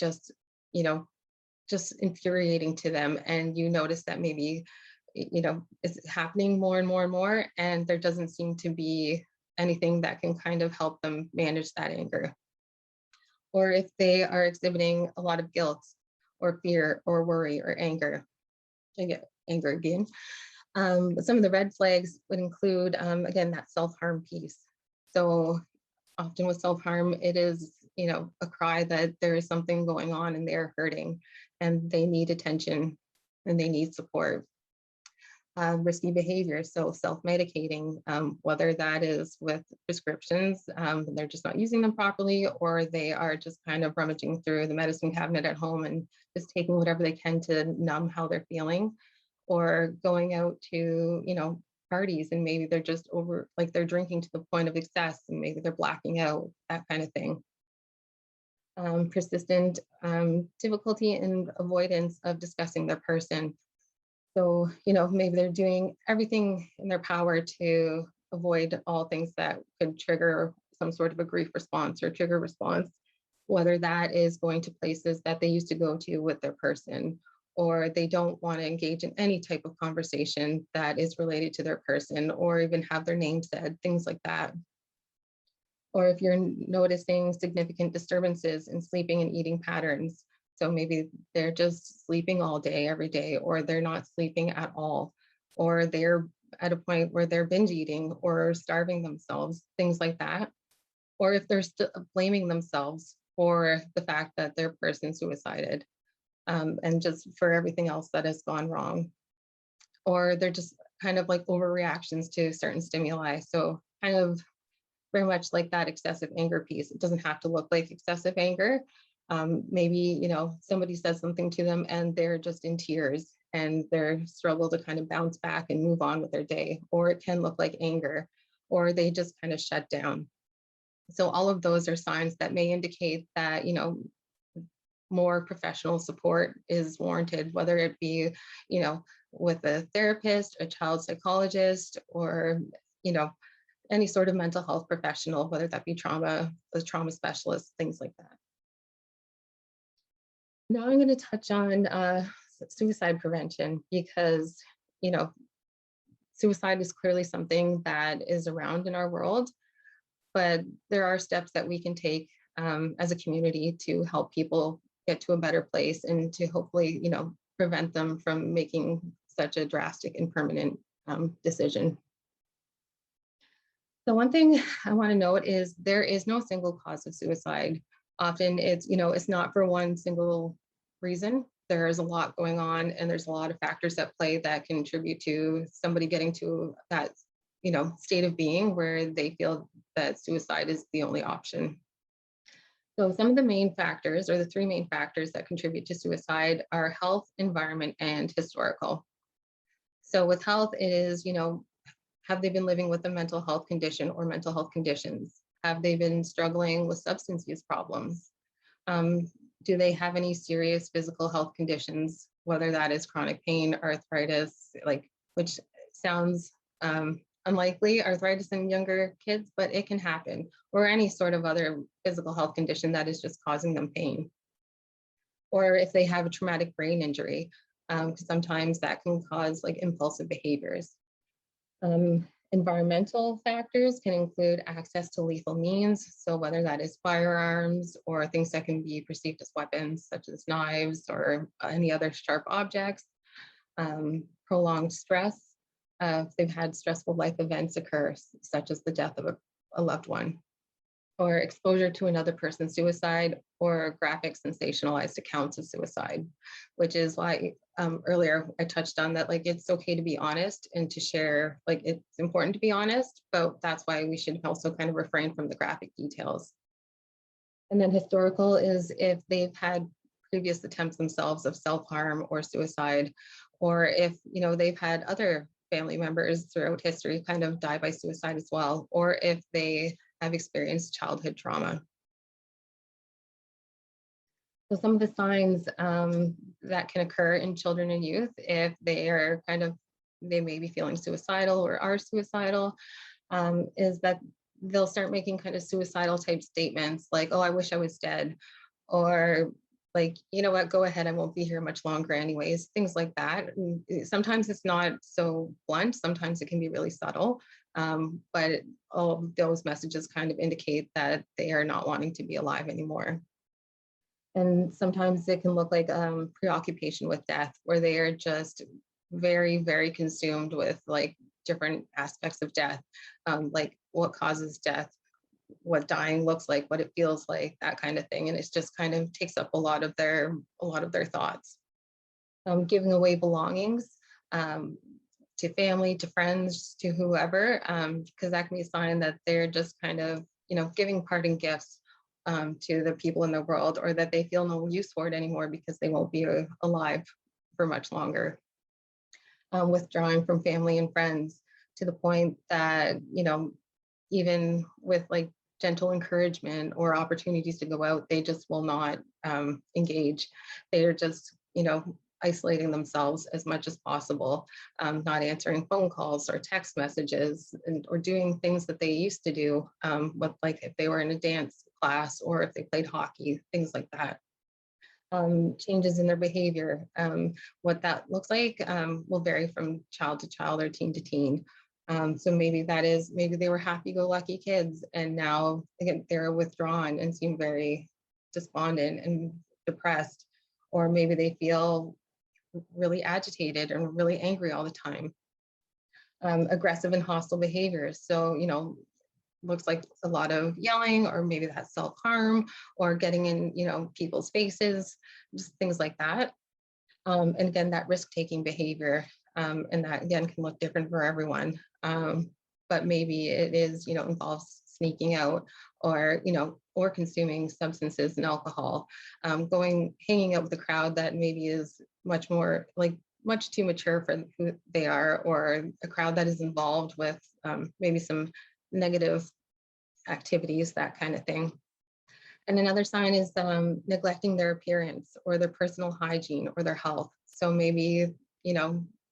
you know, just infuriating to them. And you notice that maybe, it's happening more and more and more, and there doesn't seem to be anything that can kind of help them manage that anger. Or if they are exhibiting a lot of guilt or fear or worry or anger, again, anger again. But some of the red flags would include, again, that self-harm piece. So often with self-harm, it is, a cry that there is something going on and they're hurting and they need attention and they need support. Risky behavior, so self-medicating, whether that is with prescriptions, they're just not using them properly, or they are just kind of rummaging through the medicine cabinet at home and just taking whatever they can to numb how they're feeling, or going out to, parties and maybe they're just over, like they're drinking to the point of excess and maybe they're blacking out, that kind of thing. Persistent difficulty in avoidance of discussing their person. So, maybe they're doing everything in their power to avoid all things that could trigger some sort of a grief response or trigger response, whether that is going to places that they used to go to with their person, or they don't want to engage in any type of conversation that is related to their person, or even have their name said, things like that. Or if you're noticing significant disturbances in sleeping and eating patterns, so maybe they're just sleeping all day, every day, or they're not sleeping at all, or they're at a point where they're binge eating or starving themselves, things like that. Or if they're still blaming themselves for the fact that their person suicided, and just for everything else that has gone wrong. Or they're just kind of like overreactions to certain stimuli. So kind of very much like that excessive anger piece. It doesn't have to look like excessive anger. Maybe, somebody says something to them and they're just in tears and they're struggle to kind of bounce back and move on with their day. Or it can look like anger, or they just kind of shut down. So all of those are signs that may indicate that, more professional support is warranted, whether it be, with a therapist, a child psychologist, or, any sort of mental health professional, whether that be a trauma specialist, things like that. Now I'm going to touch on suicide prevention, because, suicide is clearly something that is around in our world, but there are steps that we can take as a community to help people get to a better place and to hopefully, prevent them from making such a drastic and permanent decision. So one thing I want to note is there is no single cause of suicide. Often it's not for one single reason. There is a lot going on and there's a lot of factors at play that contribute to somebody getting to that, state of being where they feel that suicide is the only option. So some of the main factors, or the three main factors that contribute to suicide, are health, environment, and historical. So with health, it is, have they been living with a mental health condition or mental health conditions? Have they been struggling with substance use problems? Do they have any serious physical health conditions, whether that is chronic pain, arthritis, which sounds unlikely, arthritis in younger kids, but it can happen, or any sort of other physical health condition that is just causing them pain. Or if they have a traumatic brain injury, because sometimes that can cause impulsive behaviors. Environmental factors can include access to lethal means, so whether that is firearms or things that can be perceived as weapons, such as knives or any other sharp objects. Prolonged stress, if they've had stressful life events occur, such as the death of a loved one, or exposure to another person's suicide, or graphic sensationalized accounts of suicide, which is why earlier I touched on that, like, it's okay to be honest and to share, like, it's important to be honest, but that's why we should also kind of refrain from the graphic details. And then historical is if they've had previous attempts themselves of self-harm or suicide, or if, they've had other family members throughout history kind of die by suicide as well, or if they have experienced childhood trauma. So some of the signs that can occur in children and youth if they may be feeling suicidal or are suicidal, is that they'll start making kind of suicidal type statements like, oh, I wish I was dead, or like, you know what, go ahead, I won't be here much longer anyways, things like that. And sometimes it's not so blunt, sometimes it can be really subtle, but all of those messages kind of indicate that they are not wanting to be alive anymore. And sometimes it can look like preoccupation with death, where they are just very, very consumed with like different aspects of death, like what causes death, what dying looks like, what it feels like, that kind of thing. And it's just kind of takes up a lot of their thoughts. Giving away belongings to family, to friends, to whoever, because that can be a sign that they're just kind of, giving parting gifts to the people in the world, or that they feel no use for it anymore because they won't be alive for much longer. Withdrawing from family and friends to the point that, even with like gentle encouragement or opportunities to go out, they just will not engage. They are just, isolating themselves as much as possible, not answering phone calls or text messages, or doing things that they used to do, like if they were in a dance class or if they played hockey, things like that. Changes in their behavior. What that looks like will vary from child to child or teen to teen. So maybe they were happy-go-lucky kids, and now again, they're withdrawn and seem very despondent and depressed, or maybe they feel really agitated and really angry all the time. Aggressive and hostile behaviors. So, looks like a lot of yelling, or maybe that's self-harm, or getting in, people's faces, just things like that. And again, that risk-taking behavior, and that again can look different for everyone. But maybe it is, involves sneaking out, or, or consuming substances and alcohol, hanging out with a crowd that maybe is much too mature for who they are, or a crowd that is involved with maybe some negative activities, that kind of thing. And another sign is neglecting their appearance or their personal hygiene or their health. So maybe,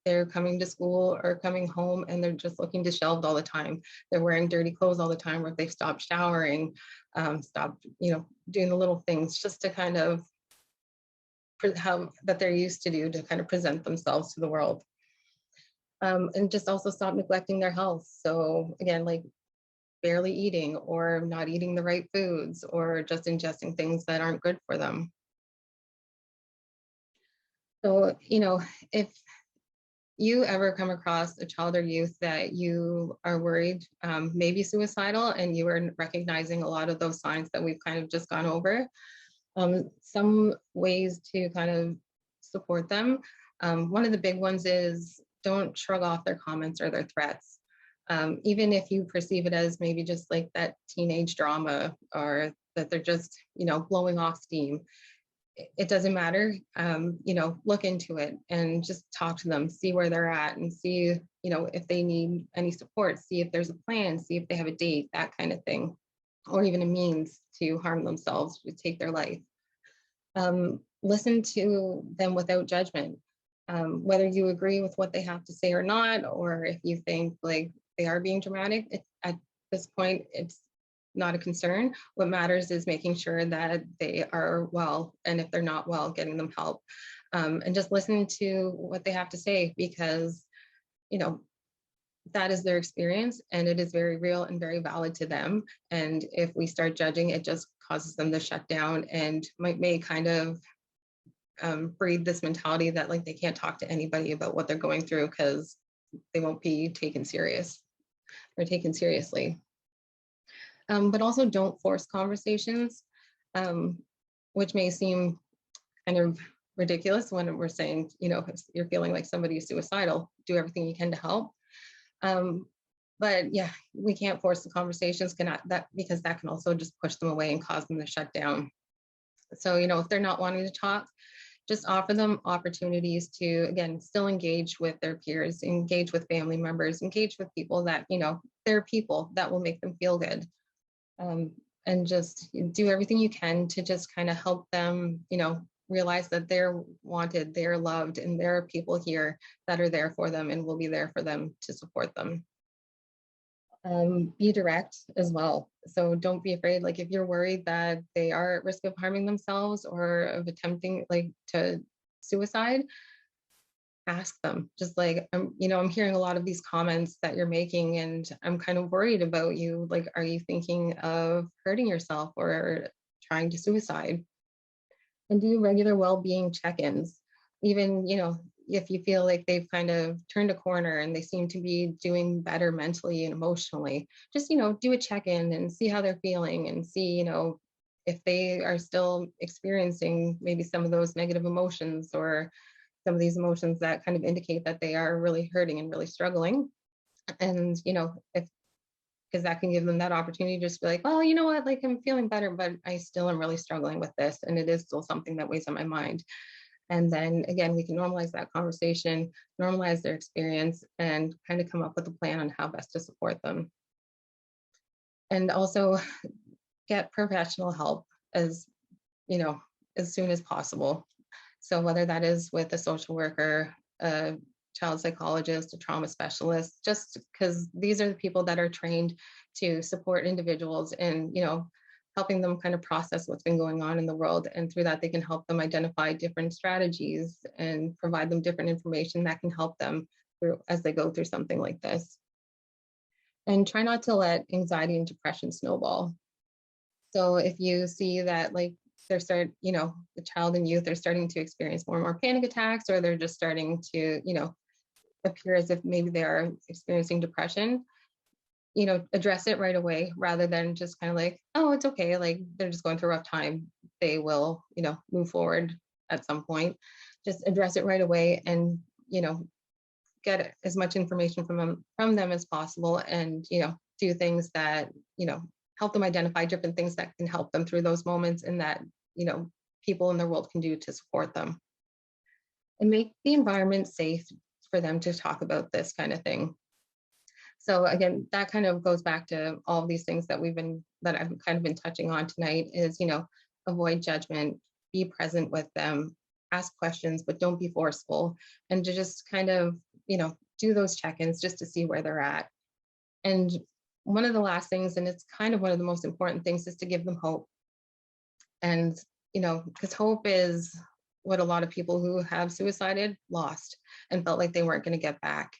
they're coming to school or coming home and they're just looking disheveled all the time. They're wearing dirty clothes all the time, or they've stopped showering, stopped, doing the little things just to kind of that they're used to do to kind of present themselves to the world. And just also stop neglecting their health. So again, like barely eating, or not eating the right foods, or just ingesting things that aren't good for them. So, if you ever come across a child or youth that you are worried may be suicidal, and you are recognizing a lot of those signs that we've kind of just gone over, some ways to kind of support them. One of the big ones is don't shrug off their comments or their threats. Even if you perceive it as maybe just like that teenage drama, or that they're just, blowing off steam, it doesn't matter. Look into it and just talk to them, see where they're at, and see, if they need any support, see if there's a plan, see if they have a date, that kind of thing, or even a means to harm themselves, to take their life. Listen to them without judgment. Whether you agree with what they have to say or not, or if you think like they are being dramatic, at this point, it's not a concern. What matters is making sure that they are well, and if they're not well, getting them help, and just listen to what they have to say, because, that is their experience, and it is very real and very valid to them. And if we start judging, it just causes them to shut down and may kind of breed this mentality that like they can't talk to anybody about what they're going through because they won't be taken serious or taken seriously. But also don't force conversations, um, which may seem kind of ridiculous when we're saying, you know, if you're feeling like somebody is suicidal, do everything you can to help. Um, but yeah, we can't force the conversations because that can also just push them away and cause them to shut down. So, you know, if they're not wanting to talk, just offer them opportunities to, again, still engage with their peers, engage with family members, engage with people that, you know, they're people that will make them feel good. Um, and just do everything you can to just kind of help them, you know, realize that they're wanted, they're loved, and there are people here that are there for them and will be there for them to support them. Be direct as well. So don't be afraid. Like if you're worried that they are at risk of harming themselves or of attempting like to suicide, ask them. Just like you know, I'm hearing a lot of these comments that you're making, and I'm kind of worried about you. Like, are you thinking of hurting yourself or trying to suicide? And do regular well-being check-ins. Even, you know, if you feel like they've kind of turned a corner and they seem to be doing better mentally and emotionally, just, you know, do a check-in and see how they're feeling and see, you know, if they are still experiencing maybe some of those negative emotions or some of these emotions that kind of indicate that they are really hurting and really struggling. And, you know, if because that can give them that opportunity to just be like, well, you know what, like I'm feeling better, but I still am really struggling with this. And it is still something that weighs on my mind. And then again, we can normalize that conversation, normalize their experience, and kind of come up with a plan on how best to support them. And also get professional help as, you know, as soon as possible. So whether that is with a social worker, a child psychologist, a trauma specialist, just because these are the people that are trained to support individuals and, you know, helping them kind of process what's been going on in the world. And through that, they can help them identify different strategies and provide them different information that can help them through as they go through something like this. And try not to let anxiety and depression snowball. So if you see that like you know, the child and youth are starting to experience more and more panic attacks, or they're just starting to, you know, appear as if maybe they are experiencing depression, you know, address it right away rather than just kind of like, oh, it's okay. Like they're just going through a rough time. They will, you know, move forward at some point. Just address it right away and, you know, get as much information from them as possible and, you know, do things that, you know, help them identify different things that can help them through those moments and that, you know, people in the world can do to support them. And make the environment safe for them to talk about this kind of thing. So again, that kind of goes back to all of these things that I've kind of been touching on tonight is, you know, avoid judgment, be present with them, ask questions, but don't be forceful, and to just kind of, you know, do those check-ins just to see where they're at. And one of the last things, and it's kind of one of the most important things, is to give them hope. And, you know, because hope is what a lot of people who have suicided lost and felt like they weren't going to get back.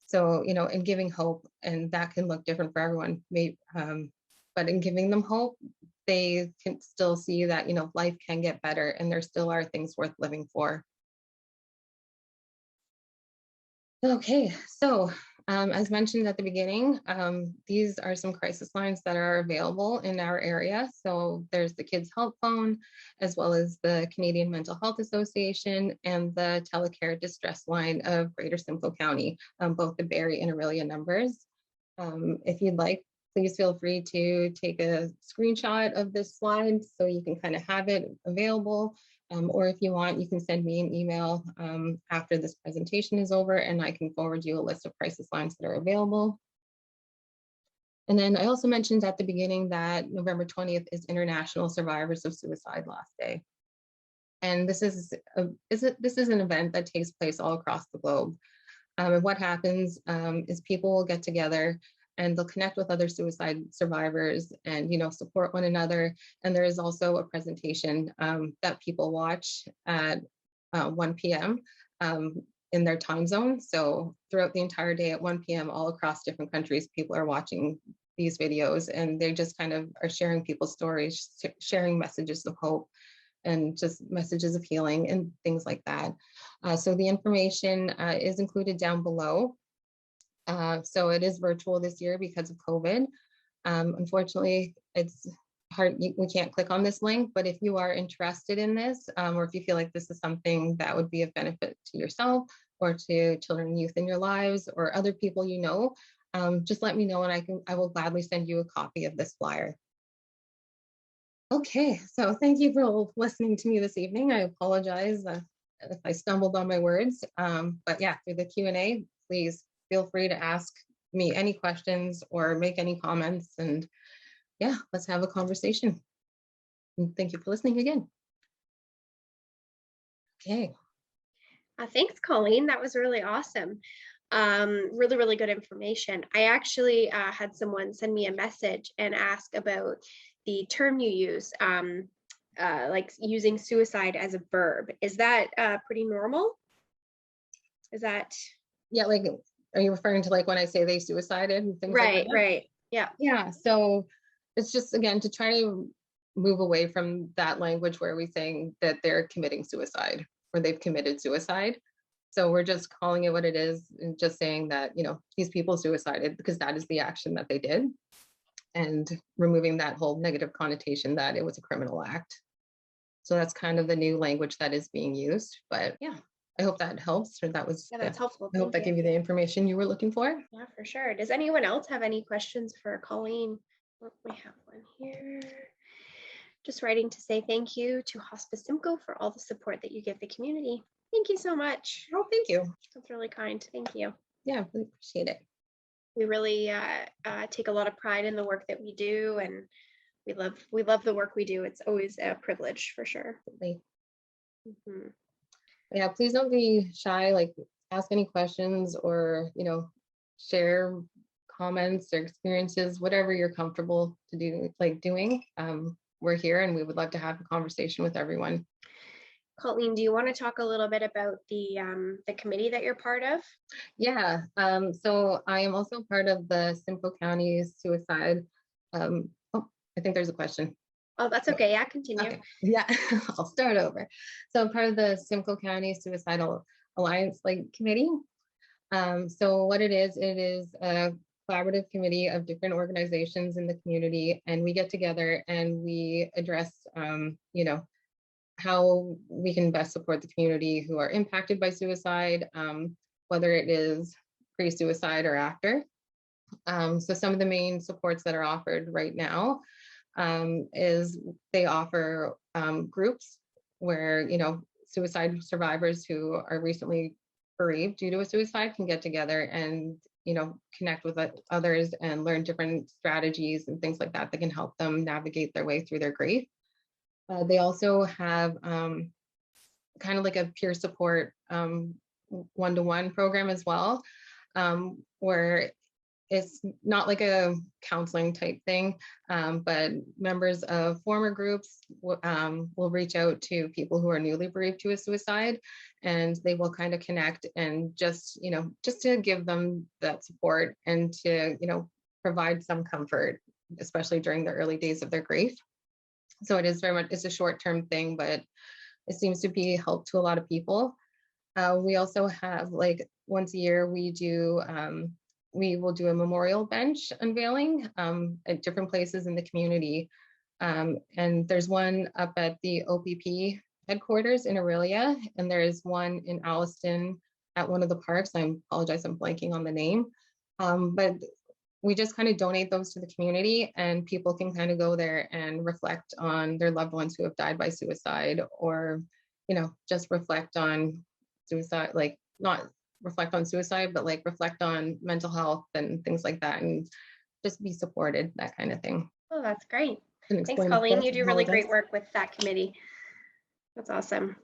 So, you know, in giving hope, and that can look different for everyone, but in giving them hope, they can still see that, you know, life can get better and there still are things worth living for. Okay, so as mentioned at the beginning, these are some crisis lines that are available in our area. So there's the Kids Help Phone, as well as the Canadian Mental Health Association and the Telecare Distress Line of Greater Simcoe County, both the Barrie and Aurelia numbers. If you'd like, please feel free to take a screenshot of this slide so you can kind of have it available. Or if you want, you can send me an email after this presentation is over and I can forward you a list of crisis lines that are available. And then I also mentioned at the beginning that November 20th is International Survivors of Suicide Loss Day. And this is an event that takes place all across the globe. And what happens is people will get together and they'll connect with other suicide survivors and, you know, support one another. And there is also a presentation that people watch at 1 p.m. in their time zone. So throughout the entire day at 1 p.m. all across different countries, people are watching these videos, and they just kind of are sharing people's stories, sharing messages of hope and just messages of healing and things like that. So the information is included down below. So it is virtual this year because of COVID. Unfortunately, it's hard. We can't click on this link, but if you are interested in this, or if you feel like this is something that would be of benefit to yourself or to children and youth in your lives or other people you know, just let me know and I will gladly send you a copy of this flyer. Okay, so thank you for listening to me this evening. I apologize if I stumbled on my words, but yeah, through the Q&A, please feel free to ask me any questions or make any comments, and yeah, let's have a conversation. And thank you for listening again. Okay. Thanks, Colleen. That was really awesome. Really, really good information. I actually had someone send me a message and ask about the term you use, like using suicide as a verb. Is that pretty normal? Is that? Yeah, like, are you referring to like when I say they suicided and things like that? Right. Yeah. Yeah, so it's just, again, to try to move away from that language where we're saying that they're committing suicide or they've committed suicide. So we're just calling it what it is and just saying that, you know, these people suicided because that is the action that they did, and removing that whole negative connotation that it was a criminal act. So that's kind of the new language that is being used. But yeah, I hope that helps, or that was, Yeah, that's helpful. I hope that gave you the information you were looking for. Yeah, for sure. Does anyone else have any questions for Colleen? Oh, we have one here. Just writing to say thank you to Hospice Simcoe for all the support that you give the community. Thank you so much. Oh, thank you. That's really kind. Thank you. Yeah, we appreciate it. We really take a lot of pride in the work that we do, and we love the work we do. It's always a privilege for sure. Mm-hmm. Yeah, please don't be shy. Like, ask any questions or, you know, share comments or experiences, whatever you're comfortable to do, like doing. We're here and we would love to have a conversation with everyone. Colleen, do you want to talk a little bit about the committee that you're part of? Yeah, so I am also part of the Simcoe County Suicide. Oh, I think there's a question. Oh, that's okay. Yeah, continue. Okay. Yeah, I'll start over. So I'm part of the Simcoe County Suicidal Alliance Committee. So what it is a collaborative committee of different organizations in the community, and we get together and we address, you know, how we can best support the community who are impacted by suicide, whether it is pre-suicide or after. So some of the main supports that are offered right now is they offer groups where, you know, suicide survivors who are recently bereaved due to a suicide can get together and, you know, connect with others and learn different strategies and things like that that can help them navigate their way through their grief. They also have kind of like a peer support one-to-one program as well, where it's not like a counseling type thing, but members of former groups will reach out to people who are newly bereaved to a suicide, and they will kind of connect and just, you know, just to give them that support and to, you know, provide some comfort, especially during the early days of their grief. So it is very much, it's a short-term thing, but it seems to be help to a lot of people. We also have, like, once a year we will do a memorial bench unveiling at different places in the community. And there's one up at the OPP headquarters in Aurelia, and there is one in Alliston at one of the parks. I apologize, I'm blanking on the name. But we just kind of donate those to the community, and people can kind of go there and reflect on their loved ones who have died by suicide, or, you know, just reflect on suicide, like not reflect on suicide, but like reflect on mental health and things like that, and just be supported, that kind of thing. Oh, that's great. Thanks, Colleen. You do really great work with that committee. That's awesome.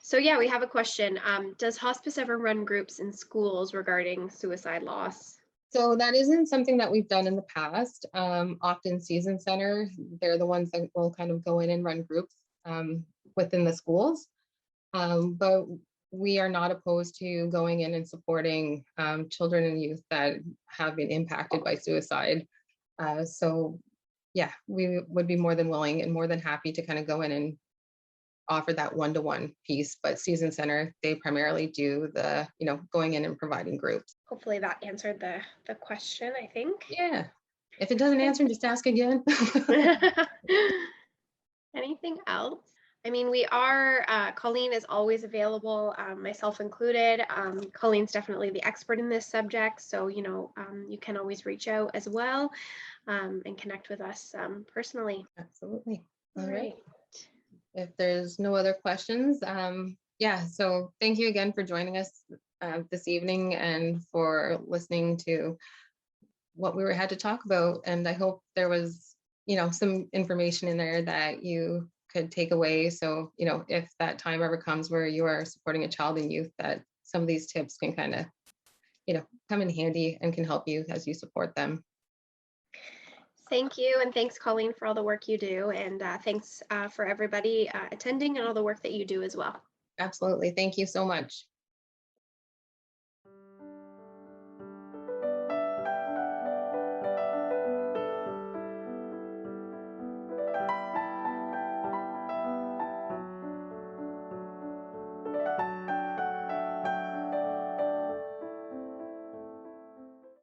So yeah, we have a question. Does hospice ever run groups in schools regarding suicide loss? So that isn't something that we've done in the past. Often Season Center, they're the ones that will kind of go in and run groups within the schools. But we are not opposed to going in and supporting children and youth that have been impacted by suicide. So yeah, we would be more than willing and more than happy to kind of go in and offer that one-to-one piece. But Season Center, they primarily do the, going in and providing groups. Hopefully that answered the question, I think. Yeah. If it doesn't answer, just ask again. Anything else? I mean, we are, Colleen is always available, myself included. Colleen's definitely the expert in this subject, so, you can always reach out as well and connect with us personally. Absolutely. All right. If there's no other questions, yeah, so thank you again for joining us this evening and for listening to what we had to talk about. And I hope there was, some information in there that you could take away. So, if that time ever comes where you are supporting a child and youth, that some of these tips can kind of, come in handy and can help you as you support them. Thank you. And thanks, Colleen, for all the work you do. And thanks for everybody attending and all the work that you do as well. Absolutely. Thank you so much.